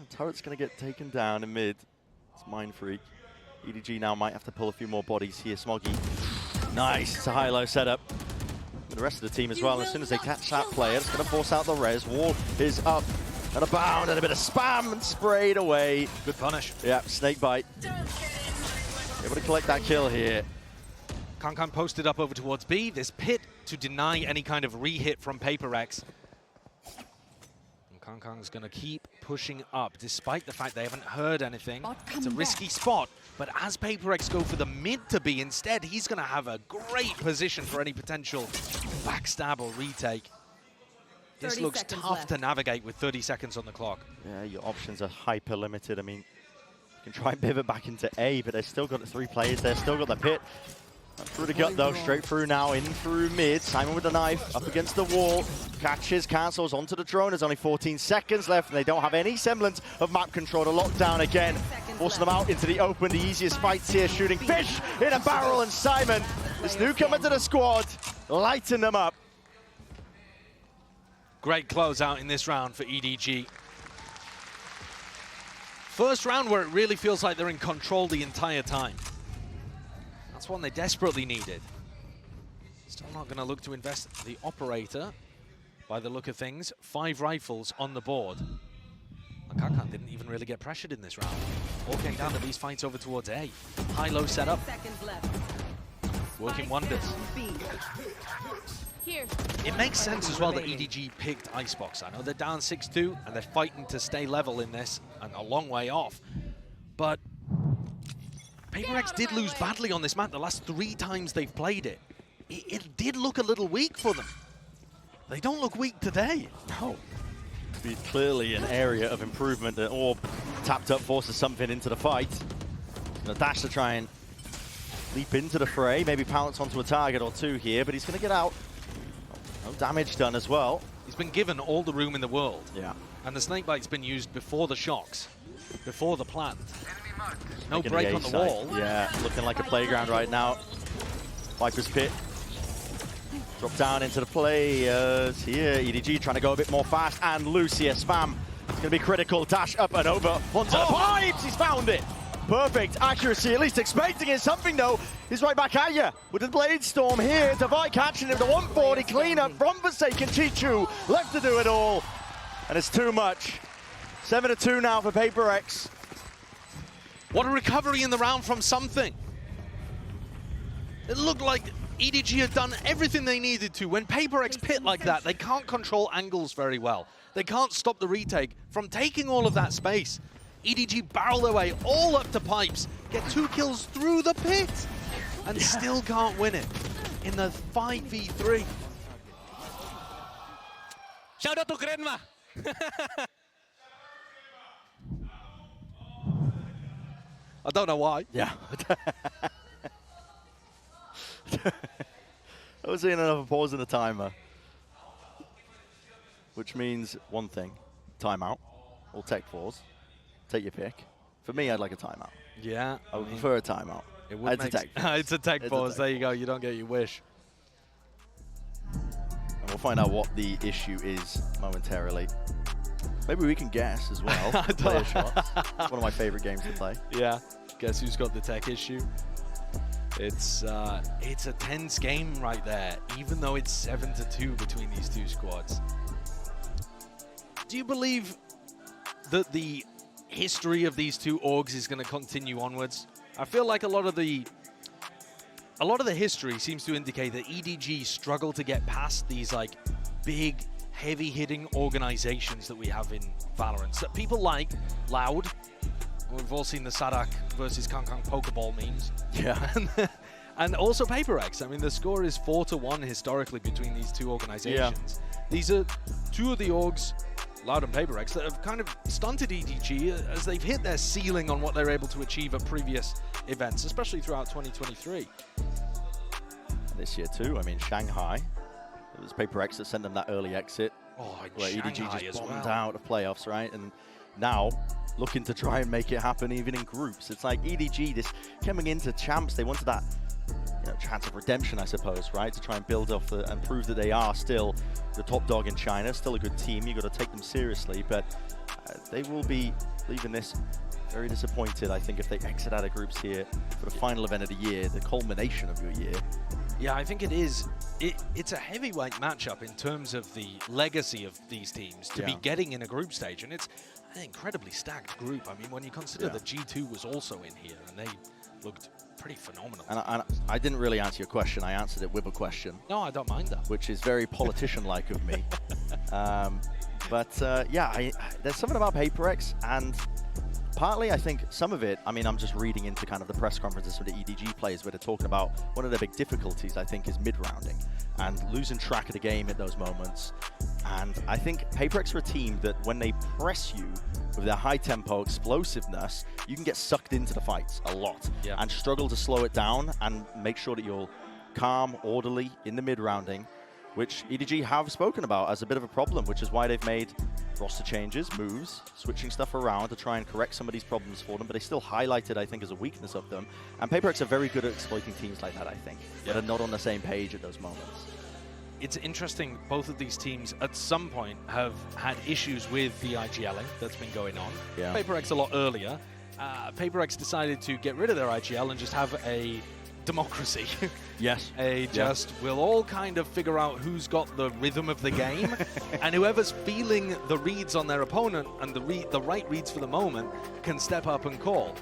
H: Turret's going to get taken down in mid. It's Mind Freak. EDG now might have to pull a few more bodies here. Smoggy. Nice. It's a high-low setup. The rest of the team as well. As soon as they catch that player, it's going to force out the res. Wall is up and a bound and a bit of spam and sprayed away.
K: Good punish.
H: Yeah, snake bite. Able to collect that kill here.
K: Kang posted up over towards B. This pit to deny any kind of re-hit from PRX. And Kang's going to keep pushing up, despite the fact they haven't heard anything. It's a risky spot, but as PRX go for the mid to B instead, he's going to have a great position for any potential backstab or retake. This looks tough to navigate with 30 seconds on the clock.
H: Yeah, your options are hyper limited. I mean, you can try and pivot back into A, but they've still got the 3 players there, still got the pit. Through the gut though, straight through now, in through mid. Simon with the knife, up against the wall. Catches, cancels onto the drone. There's only 14 seconds left, and they don't have any semblance of map control to lock down again. Forcing them out into the open, the easiest fights here, shooting fish in a barrel, and Simon, this newcomer to the squad, lighting them up.
K: Great closeout in this round for EDG. First round where it really feels like they're in control the entire time. That's one they desperately needed. Still not going to look to invest the operator, by the look of things. 5 rifles on the board. And Kang didn't even really get pressured in this round. All getting down to these fights over towards A. High-low setup. Working wonders.
J: Here.
K: It makes sense as well that EDG picked Icebox. I know they're down 6-2 and they're fighting to stay level in this and a long way off. But PRX did lose badly on this map the last 3 times they've played it. It did look a little weak for them. They don't look weak today.
H: No. Be clearly an area of improvement. The orb tapped up forces something into the fight. Gonna dash to try and leap into the fray, maybe pounce onto a target or 2 here, but he's gonna get out. No damage done as well.
K: He's been given all the room in the world.
H: Yeah.
K: And the snakebite's been used before the shocks, before the plant. No
H: Taking
K: break
H: the
K: on the
H: side.
K: wall.
H: Yeah, looking like a playground right now. Viper's pit. Drop down into the players here. EDG trying to go a bit more fast and loose here. Spam. It's going to be critical. Dash up and over onto the pipes. He's found it. Perfect accuracy, at least expecting it. Something though, he's right back at you with the Blade Storm here. Divide catching him. The 140 cleanup from Forsaken. Chichu left to do it all. And it's too much. 7-2 now for PRX.
K: What a recovery in the round from something. It looked like EDG had done everything they needed to. When PRX pit like that, they can't control angles very well. They can't stop the retake from taking all of that space. EDG barrel their way all up to pipes, get 2 kills through the pit, and still can't win it in the 5v3.
C: Shout out to Grenma!
K: I don't know why.
H: Yeah. I was seeing another pause in the timer. Which means one thing, timeout, or tech pause. Take your pick. For me, I'd like a timeout.
K: Yeah.
H: I would prefer a timeout. It's a tech pause.
K: It's a tech pause. There you go. You don't get your wish.
H: And we'll find out what the issue is momentarily. Maybe we can guess as well. Player shots. One of my favorite games to play.
K: Yeah. Guess who's got the tech issue? It's a tense game right there, even though it's 7-2 between these two squads. Do you believe that the history of these two orgs is going to continue onwards? I feel like a lot of the history seems to indicate that EDG struggle to get past these like big, heavy-hitting organizations that we have in Valorant. So people like Loud. We've all seen the Sadak versus Kangkang Pokeball memes.
H: Yeah.
K: And also PRX. I mean, the score is 4-1 historically between these two organizations. Yeah. These are two of the orgs, Loud and PRX, that have kind of stunted EDG as they've hit their ceiling on what they're able to achieve at previous events, especially throughout 2023.
H: This year too, I mean, Shanghai, it was PRX that sent them that early exit.
K: Oh,
H: where
K: Shanghai
H: EDG just bombed
K: well.
H: out of playoffs, right? And now, looking to try and make it happen even in groups. It's like EDG, this coming into champs, they wanted that chance of redemption, I suppose, right? To try and build off and prove that they are still the top dog in China, still a good team. You've got to take them seriously, but they will be leaving this very disappointed, I think, if they exit out of groups here for the final event of the year, the culmination of your year.
K: Yeah, I think it is. It's a heavyweight matchup in terms of the legacy of these teams to be getting in a group stage, and it's an incredibly stacked group. I mean, when you consider that G2 was also in here, and they looked pretty phenomenal.
H: And I didn't really answer your question. I answered it with a question.
K: No, I don't mind that.
H: Which is very politician-like of me. Yeah, there's something about PRX, and partly, I think some of it, I mean, I'm just reading into kind of the press conferences from the EDG players where they're talking about one of their big difficulties, I think, is mid-rounding and losing track of the game at those moments. And I think PRX are a team that when they press you with their high tempo explosiveness, you can get sucked into the fights a lot and struggle to slow it down and make sure that you're calm, orderly in the mid-rounding, which EDG have spoken about as a bit of a problem, which is why they've made roster changes, moves, switching stuff around to try and correct some of these problems for them, but they still highlight it, I think, as a weakness of them. And PRX are very good at exploiting teams like that, I think, that are not on the same page at those moments.
K: It's interesting, both of these teams at some point have had issues with the IGLing that's been going on.
H: Yeah.
K: PRX a lot earlier. PRX decided to get rid of their IGL and just have a democracy.
H: Yes.
K: We'll all kind of figure out who's got the rhythm of the game, and whoever's feeling the reads on their opponent and the right reads for the moment can step up and call.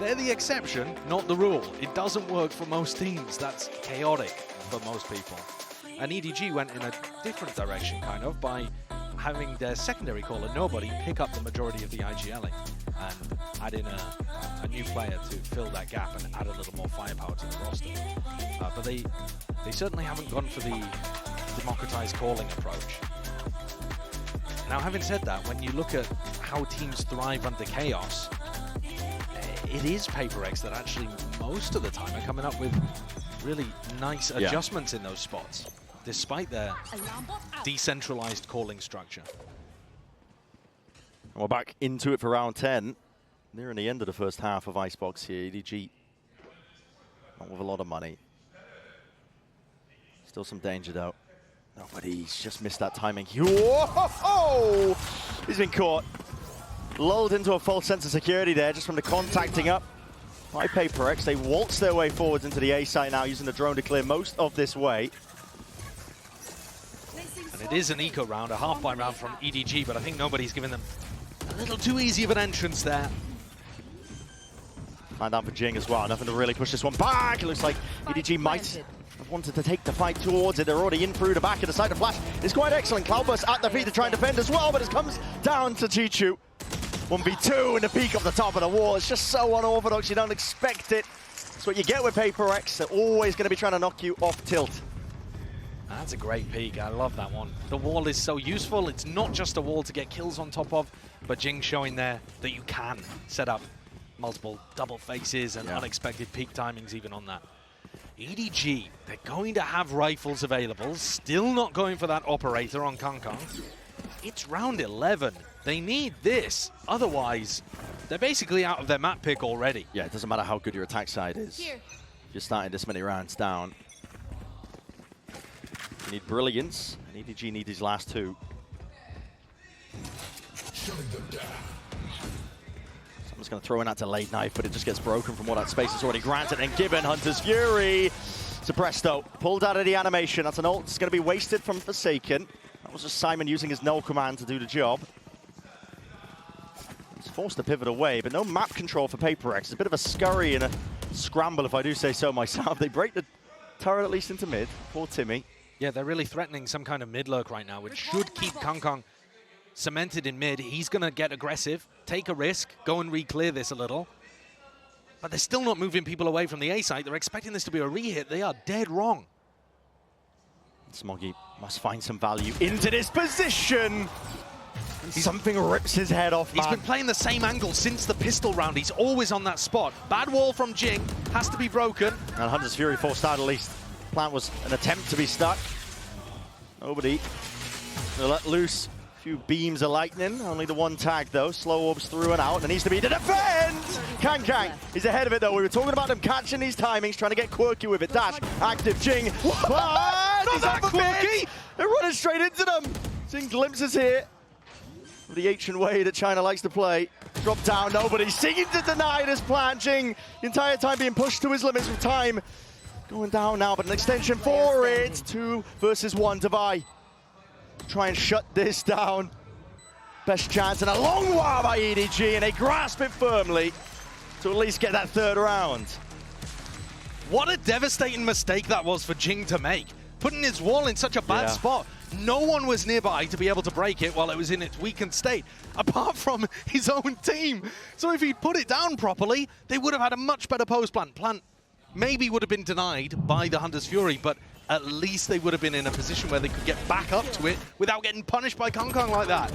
K: They're the exception, not the rule. It doesn't work for most teams. That's chaotic for most people. And EDG went in a different direction, kind of, by having their secondary caller, Nobody, pick up the majority of the IGLing and add in a new player to fill that gap and add a little more firepower to the roster. But they certainly haven't gone for the democratized calling approach. Now, having said that, when you look at how teams thrive under chaos, it is PRX that actually most of the time are coming up with really nice adjustments in those spots, despite their decentralized calling structure.
H: And we're back into it for round 10. Nearing the end of the first half of Icebox here. EDG, not with a lot of money. Still some danger though. Nobody's just missed that timing. Whoa! He's been caught. Lulled into a false sense of security there just from the contacting up by PRX. They waltz their way forwards into the A site now, using the drone to clear most of this way.
K: And it is an eco round, a half-buy round from EDG, but I think nobody's given them A little too easy of an entrance there.
H: And down for Jing as well. Nothing to really push this one back. It looks like EDG might have wanted to take the fight towards it. They're already in through the back of the side. The flash is quite excellent. Cloudburst at the feet to try and defend as well, but it comes down to Chichu. 1v2 in the peak of the top of the wall. It's just so unorthodox. You don't expect it. That's what you get with PRX. They're always going to be trying to knock you off tilt.
K: That's a great peek. I love that one. The wall is so useful. It's not just a wall to get kills on top of, but Jing showing there that you can set up multiple double faces and unexpected peak timings even on that. EDG, they're going to have rifles available. Still not going for that operator on Kangkang. It's round 11. They need this. Otherwise, they're basically out of their map pick already.
H: Yeah, it doesn't matter how good your attack side is.
J: Here.
H: You're starting this many rounds down. You need brilliance, and EDG need these last two. Someone's going to throw in that delayed knife, but it just gets broken from what that space is already granted. And given Hunter's Fury, Suppresto pulled out of the animation. That's an ult that's going to be wasted from Forsaken. That was just Simon using his null command to do the job. He's forced to pivot away, but no map control for PRX. It's a bit of a scurry and a scramble, if I do say so myself. They break the turret at least into mid. Poor Timmy.
K: Yeah, they're really threatening some kind of mid lurk right now, which should keep Kangkang cemented in mid. He's going to get aggressive, take a risk, go and re-clear this a little. But they're still not moving people away from the A site. They're expecting this to be a re-hit. They are dead wrong.
H: Smoggy must find some value into this position. Something rips his head off, man.
K: He's been playing the same angle since the pistol round. He's always on that spot. Bad wall from Jing, has to be broken.
H: And Hunter's Fury forced out at least. Plan was an attempt to be stuck. Nobody. They let loose a few beams of lightning. Only the one tag, though. Slow orbs through and out. There needs to be the defense! Kangkang is ahead of it, though. We were talking about them catching these timings, trying to get quirky with it. Dash, active, Jing. But he's
K: that quirky!
H: They're running straight into them. Seeing glimpses here of the ancient way that China likes to play. Drop down, nobody. Seeking to deny this plan. Jing, the entire time being pushed to his limits with time. Going down now, but an extension for it. 2 versus 1 Devi. Try and shut this down. Best chance in a long while by EDG, and they grasp it firmly to at least get that third round.
K: What a devastating mistake that was for Jing to make. Putting his wall in such a bad spot. No one was nearby to be able to break it while it was in its weakened state, apart from his own team. So if he'd put it down properly, they would have had a much better post plant. Plant maybe would have been denied by the Hunter's Fury, but at least they would have been in a position where they could get back up to it without getting punished by Kangkang like that.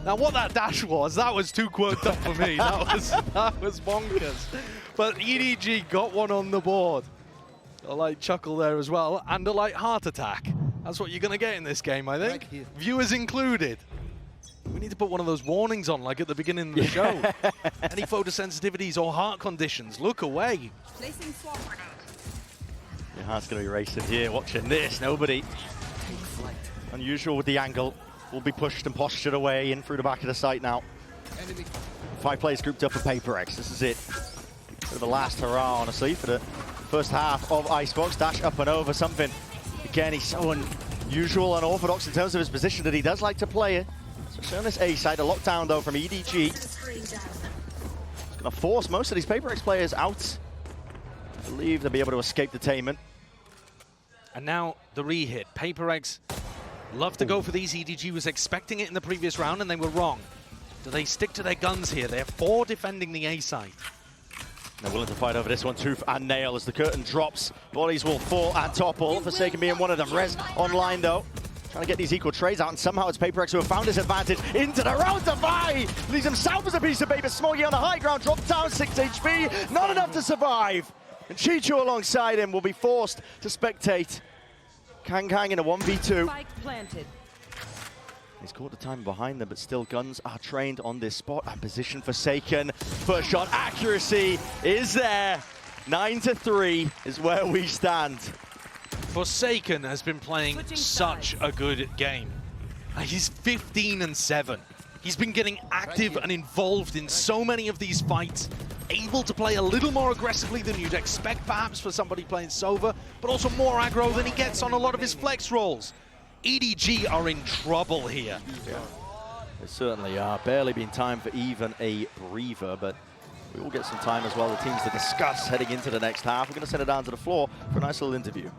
K: Now, what that dash was, that was too quirked up for me. That was bonkers. But EDG got one on the board. A light chuckle there as well, and a light heart attack. That's what you're going to get in this game, I think. Viewers included. We need to put one of those warnings on, like at the beginning of the show. Any photosensitivities or heart conditions, look away.
H: Your heart's going to be racing here, watching this. Nobody. Unusual with the angle. Will be pushed and postured away in through the back of the site now. 5 players grouped up for PRX. This is it. For the last hurrah, honestly, for the first half of Icebox. Dash up and over something. Again, he's so unusual and unorthodox in terms of his position that he does like to play it. Especially on this A side. A lockdown, though, from EDG. It's going to force most of these PRX players out. I believe they'll be able to escape detainment.
K: And now the re-hit. PRX love to go for these. EDG was expecting it in the previous round, and they were wrong. Do they stick to their guns here? They're 4 defending the A side.
H: They're willing to fight over this one, tooth and nail, as the curtain drops. Bodies will fall and topple. Forsaken being one of them. Rez online, though. Trying to get these equal trades out, and somehow it's PRX who have found his advantage into the round. Devi leaves himself as a piece of paper. Smoggy on the high ground, dropped down 6 HP. Not enough to survive. And Chichu alongside him will be forced to spectate. Kangkang in a 1v2. He's caught the time behind them, but still guns are trained on this spot. And position Forsaken. First shot accuracy is there. 9-3 is where we stand.
K: Forsaken has been playing such a good game. He's 15-7. He's been getting active and involved in so many of these fights, able to play a little more aggressively than you'd expect perhaps for somebody playing Sova, but also more aggro than he gets on a lot of his flex rolls. EDG are in trouble here.
H: There certainly are. Barely been time for even a breather, but we will get some time as well, the teams to discuss heading into the next half. We're going to send it down to the floor for a nice little interview.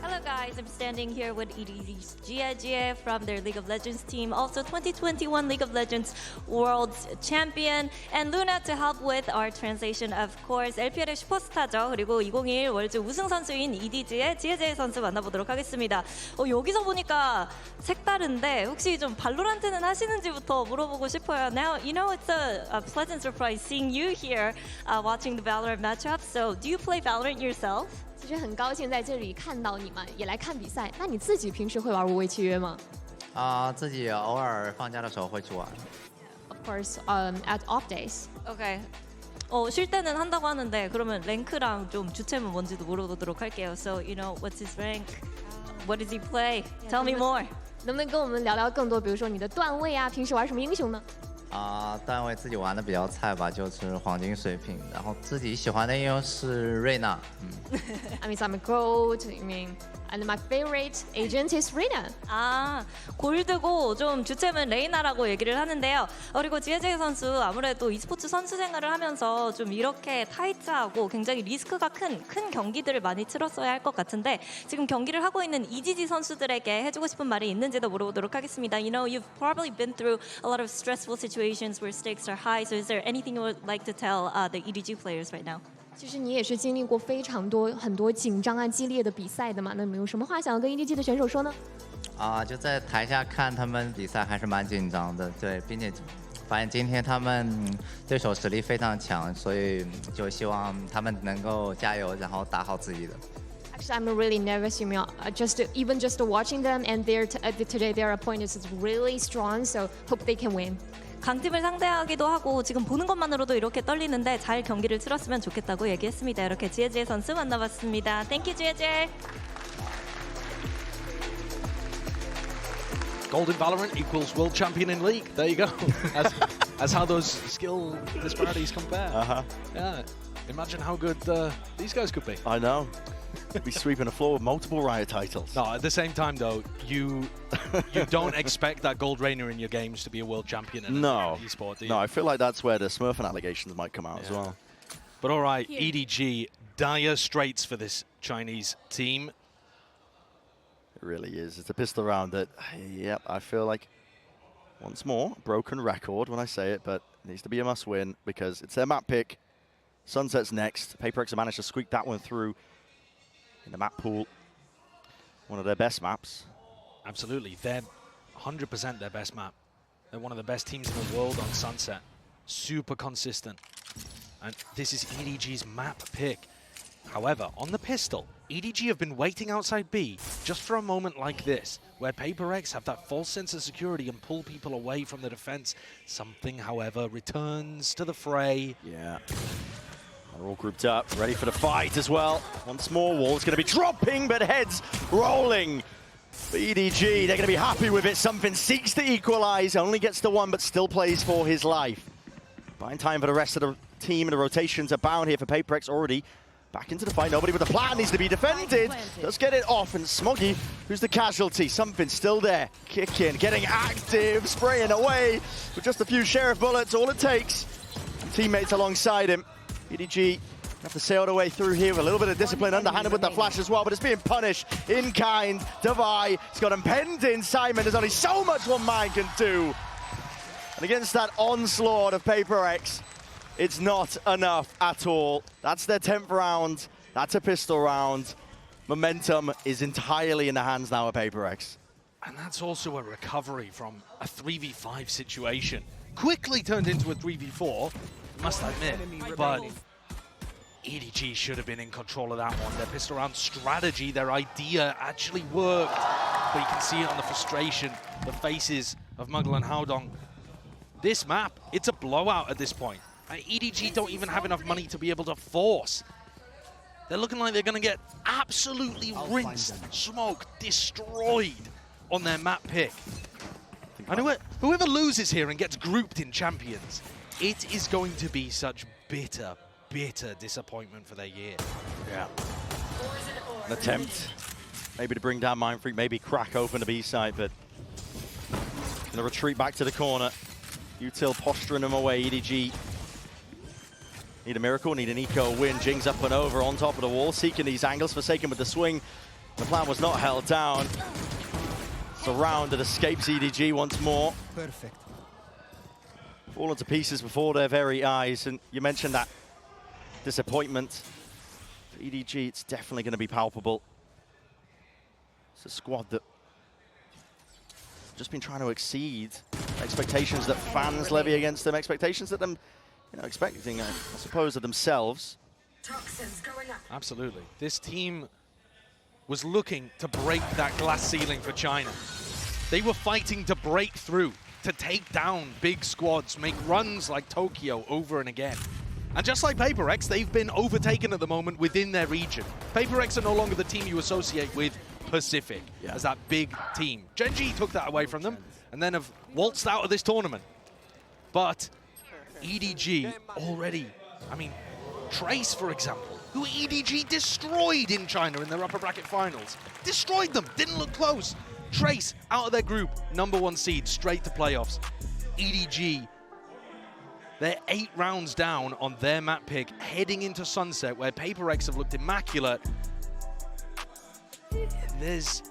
L: Hello guys, I'm standing here with EDG's Jie from their League of Legends team, also 2021 League of Legends World Champion, and Luna to help with our translation, of course. LPL의 슈퍼스타죠. 그리고 2021 월드 우승 선수인 EDG의 지혜재 선수 만나보도록 하겠습니다. 여기서 보니까 색다른데 혹시 좀 발로란트는 하시는지부터 물어보고 싶어요. Now, you know it's a pleasant surprise seeing you here watching the Valorant matchup. So, do you play Valorant yourself?
F: 其实很高兴在这里看到你们，也来看比赛。那你自己平时会玩无畏契约吗？
M: 自己偶尔放假的时候会去玩。
F: Of course, at off days.
L: Okay. 쉴 때는 한다고 하는데 그러면 랭크랑 좀 주체는 뭔지도 물어보도록 할게요. So, you know, what's his rank? What does he play? Tell me more.
F: 能不能跟我们聊聊更多？比如说你的段位啊，平时玩什么英雄呢？
M: 段位自己玩的比较菜吧，就是黄金水平。然后自己喜欢的英雄是瑞娜。
F: I mean, I'm a gold. I mean, and my favorite agent is Reina.
L: 골드고 좀 주체는 레이나라고 얘기를 하는데요. 그리고 지혜재 선수 아무래도 e스포츠 선수 생활을 하면서 좀 이렇게 타이트하고 굉장히 리스크가 큰 경기들을 많이 치렀어야 할 것 같은데 지금 경기를 하고 있는 EDG 선수들에게 해주고 싶은 말이 있는지도 물어보도록 하겠습니다. You know, you've probably been through a lot of stressful situations where stakes are high. So is there anything you would like to tell the EDG players right now?
F: 其实你也是经历过非常多很多紧张啊、激烈的比赛的嘛。那你有什么话想要跟 EDG 的选手说呢？
M: 就在台下看他们比赛还是蛮紧张的，对，并且发现今天他们对手实力非常强，所以就希望他们能够加油，然后打好自己的。
F: Actually, I'm really nervous. You know, just watching them, and today their opponent is really strong. So hope they can win.
L: 강팀을 상대하기도 하고 지금 보는 것만으로도 이렇게 떨리는데 잘 경기를 치렀으면 좋겠다고 얘기했습니다. 이렇게 지혜재 선수 만나봤습니다. Thank you, 지혜재.
K: Gold in Valorant equals World Champion in League. There you go. As how those skill disparities compare. Yeah. Imagine how good these guys could be.
H: I know. Be sweeping the floor with multiple Riot titles.
K: No, at the same time though, you don't expect that Gold Reigner in your games to be a world champion in esport, do you?
H: No, I feel like that's where the Smurfing allegations might come out as well.
K: But all right, EDG, dire straits for this Chinese team.
H: It really is. It's a pistol round that, yep, I feel like, once more, broken record when I say it, but it needs to be a must-win because it's their map pick. Sunset's next. PRX have managed to squeak that one through in the map pool. One of their best maps.
K: Absolutely. They're 100% their best map. They're one of the best teams in the world on Sunset. Super consistent. And this is EDG's map pick. However, on the pistol, EDG have been waiting outside B just for a moment like this, where PRX have that false sense of security and pull people away from the defense. Something, however, returns to the fray.
H: Yeah. They're all grouped up, ready for the fight as well. Once more, Wall's going to be dropping, but heads rolling. For EDG, they're going to be happy with it. Something seeks to equalize, only gets the one, but still plays for his life. Buying time for the rest of the team, and the rotations are bound here for PRX already. Back into the fight, nobody with a plan needs to be defended. Let's get it off, and Smoggy, who's the casualty, something still there. Kicking, getting active, spraying away with just a few Sheriff bullets, all it takes. And teammates alongside him. EDG have to sail their way through here with a little bit of discipline, underhanded with the flash as well, but it's being punished in kind. Devi, he's got him penned in. Simon, there's only so much one man can do. And against that onslaught of PRX, it's not enough at all. That's their 10th round. That's a pistol round. Momentum is entirely in the hands now of PRX.
K: And that's also a recovery from a 3v5 situation. Quickly turned into a 3v4, must admit, but EDG should have been in control of that one. Their pistol round strategy, their idea actually worked. But you can see it on the frustration, the faces of Muggle and Haodong. This map, it's a blowout at this point. EDG don't even have enough money to be able to force. They're looking like they're going to get absolutely rinsed, smoked, destroyed on their map pick. And whoever loses here and gets grouped in Champions, it is going to be such bitter, bitter disappointment for their year.
H: Yeah. An attempt maybe to bring down Mindfreak, maybe crack open the B side, but gonna retreat back to the corner. Util posturing him away. EDG need a miracle, need an eco win. Jing's up and over on top of the wall, seeking these angles. Forsaken with the swing. The plan was not held down. Surrounded, escapes EDG once more.
N: Perfect.
H: Fallen to pieces before their very eyes, and you mentioned that disappointment. For EDG, it's definitely going to be palpable. It's a squad that just been trying to exceed expectations that fans levy against them, expectations that them, expecting, I suppose, of themselves.
K: Absolutely. This team was looking to break that glass ceiling for China. They were fighting to break through, to take down big squads, make runs like Tokyo over and again. And just like PaperX, they've been overtaken at the moment within their region. PaperX are no longer the team you associate with Pacific as that big team. Gen.G took that away from them and then have waltzed out of this tournament. But EDG already, Trace, for example, who EDG destroyed in China in their upper bracket finals. Destroyed them, didn't look close. Trace, out of their group, #1 seed, straight to playoffs. EDG, they're 8 rounds down on their map pick, heading into Sunset, where PaperX have looked immaculate. There's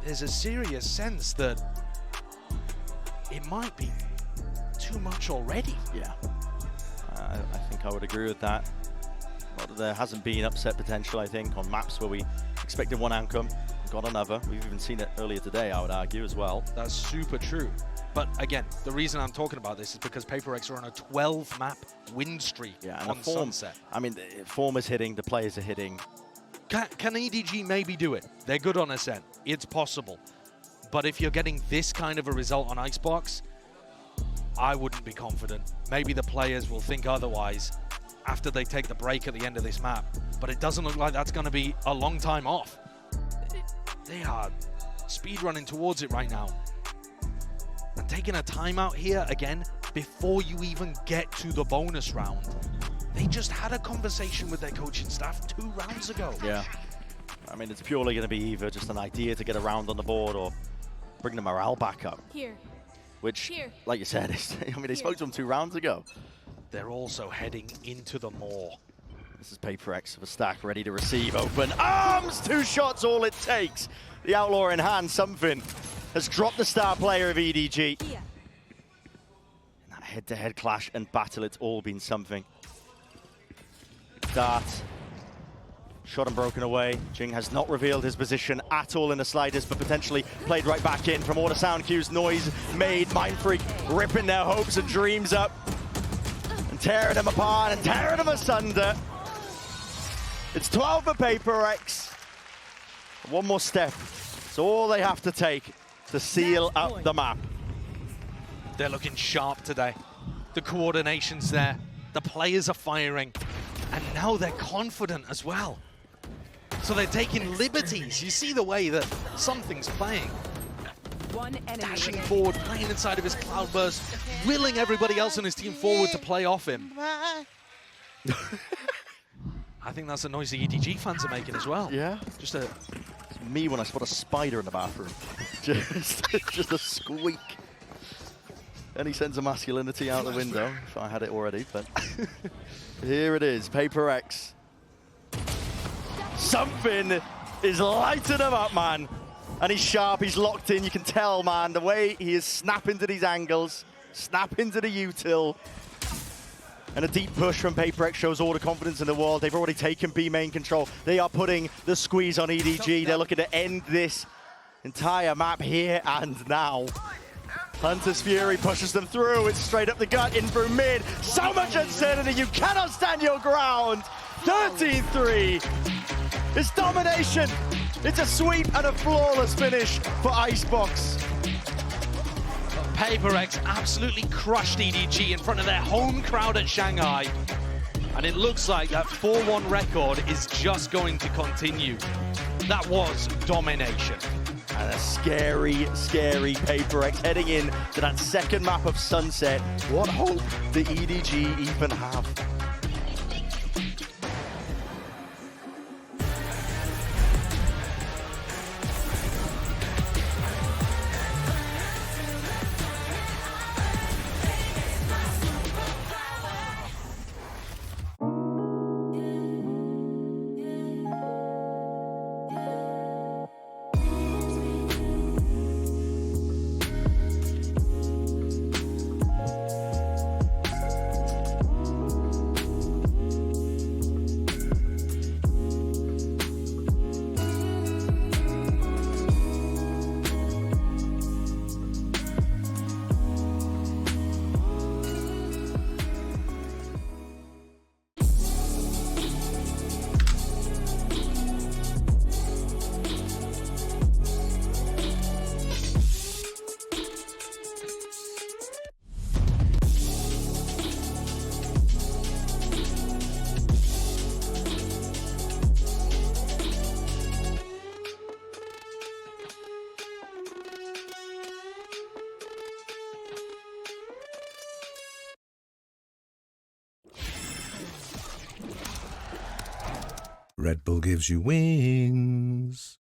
K: a serious sense that it might be too much already.
H: Yeah, I think I would agree with that. But there hasn't been upset potential, I think, on maps where we expected one outcome, got another. We've even seen it earlier today, I would argue, as well.
K: That's super true. But again, the reason I'm talking about this is because PaperX are on a 12-map win streak on Sunset.
H: Form is hitting, the players are hitting.
K: Can EDG maybe do it? They're good on Ascent. It's possible. But if you're getting this kind of a result on Icebox, I wouldn't be confident. Maybe the players will think otherwise after they take the break at the end of this map. But it doesn't look like that's going to be a long time off. They are speedrunning towards it right now. And taking a timeout here again before you even get to the bonus round. They just had a conversation with their coaching staff 2 rounds ago.
H: Yeah. It's purely going to be either just an idea to get a round on the board or bring the morale back up. Which, like you said, they spoke to them 2 rounds ago.
K: They're also heading into the Maw.
H: This is PaperX of a stack ready to receive. Open arms! 2 shots, all it takes. The Outlaw in hand, something has dropped the star player of EDG. In that head-to-head clash and battle, it's all been something. Dart. Shot and broken away. Jing has not revealed his position at all in the slightest, but potentially played right back in from all the sound cues. Noise made. Mindfreak ripping their hopes and dreams up and tearing them apart and tearing them asunder. It's 12 for PaperX. One more step. It's all they have to take to seal up the map.
K: They're looking sharp today. The coordination's there. The players are firing. And now they're confident as well. So they're taking liberties. You see the way that something's playing. Dashing forward, playing inside of his Cloudburst, willing everybody else on his team forward to play off him. I think that's a noise the EDG fans are making as well.
H: Yeah.
K: Just a...
H: It's me when I spot a spider in the bathroom. just a squeak. And he sends a masculinity out the window, if I had it already, but here it is, PaperX. Something is lighting him up, man. And he's sharp, he's locked in, you can tell, man, the way he is snapping to these angles, snapping to the util. And a deep push from PaperX shows all the confidence in the world. They've already taken B main control. They are putting the squeeze on EDG. They're looking to end this entire map here and now. Hunter's Fury pushes them through. It's straight up the gut, in through mid. So much uncertainty, you cannot stand your ground. 13-3. It's domination. It's a sweep and a flawless finish for Icebox.
K: PaperX absolutely crushed EDG in front of their home crowd at Shanghai. And it looks like that 4-1 record is just going to continue. That was domination.
H: And a scary, scary PaperX heading in to that second map of Sunset. What hope do EDG even have?
N: Red Bull gives you wings.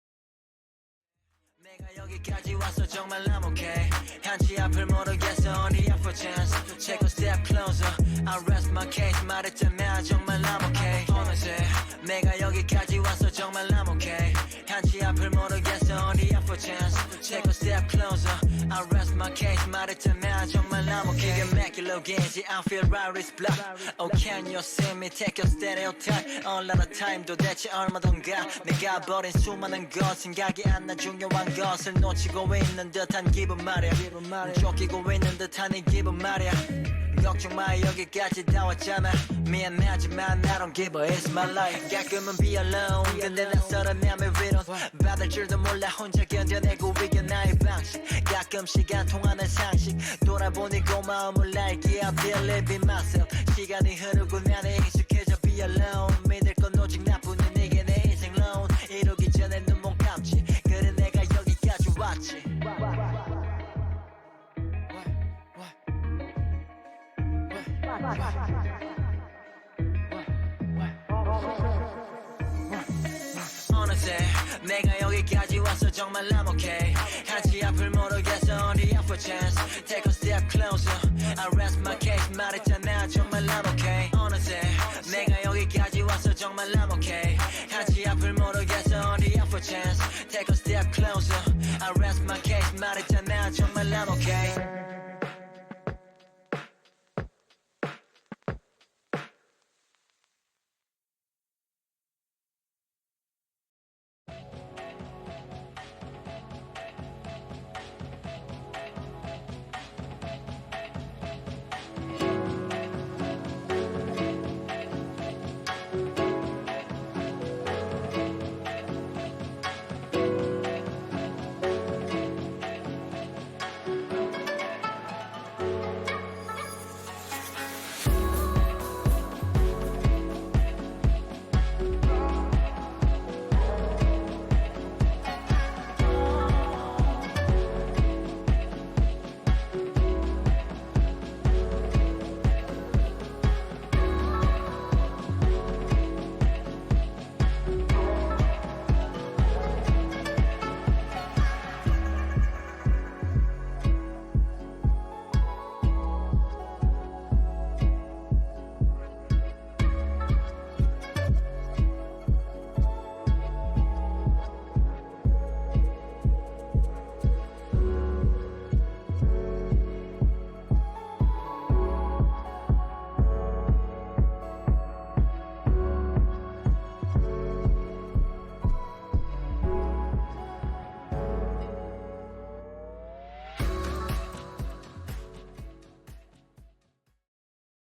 O: 여기까지 와서 정말 I'm okay. 한치 앞을 모르겠어 only up for chance. Take a step closer. I rest my case 말했잖아 정말 I'm okay. 어느새 내가 여기까지 와서 정말 I'm okay. 한치 앞을 모르겠어 only up for chance. Take a step closer. I rest my case 말했잖아 정말 I'm okay. 기가 막힐 게지 I feel right is black. Oh can you see me take your stereotype. All out of time 도대체 얼마던가. 내가 버린 수많은 것 생각이 안 나 중요한 것을 놓치고 있는 듯한 기분 말이야. 쫓기고 있는 듯한 이 기분 말이야. 걱정 마 여기까지 다 왔잖아. 미안하지만 I don't give a it's my life. 가끔은 be alone 근데 낯설은 맘의 위로 받을 줄도 몰라 혼자 견뎌내고 이겨 나의 방식. 가끔씩 안 통하는 상식 돌아보니 고마움을 알기에 I believe in myself. 시간이 흐르고 나는 익숙해져 be alone. 믿을 건 오직 나뿐인 네게 내 인생 loan. 이루기 전에 눈 못 감지 그래 내가 여기까지 왔지. 어느새 내가 여기까지 와서 정말 I'm okay. 한치 앞을 모르겠어 only up for chance. Take a step closer. I rest my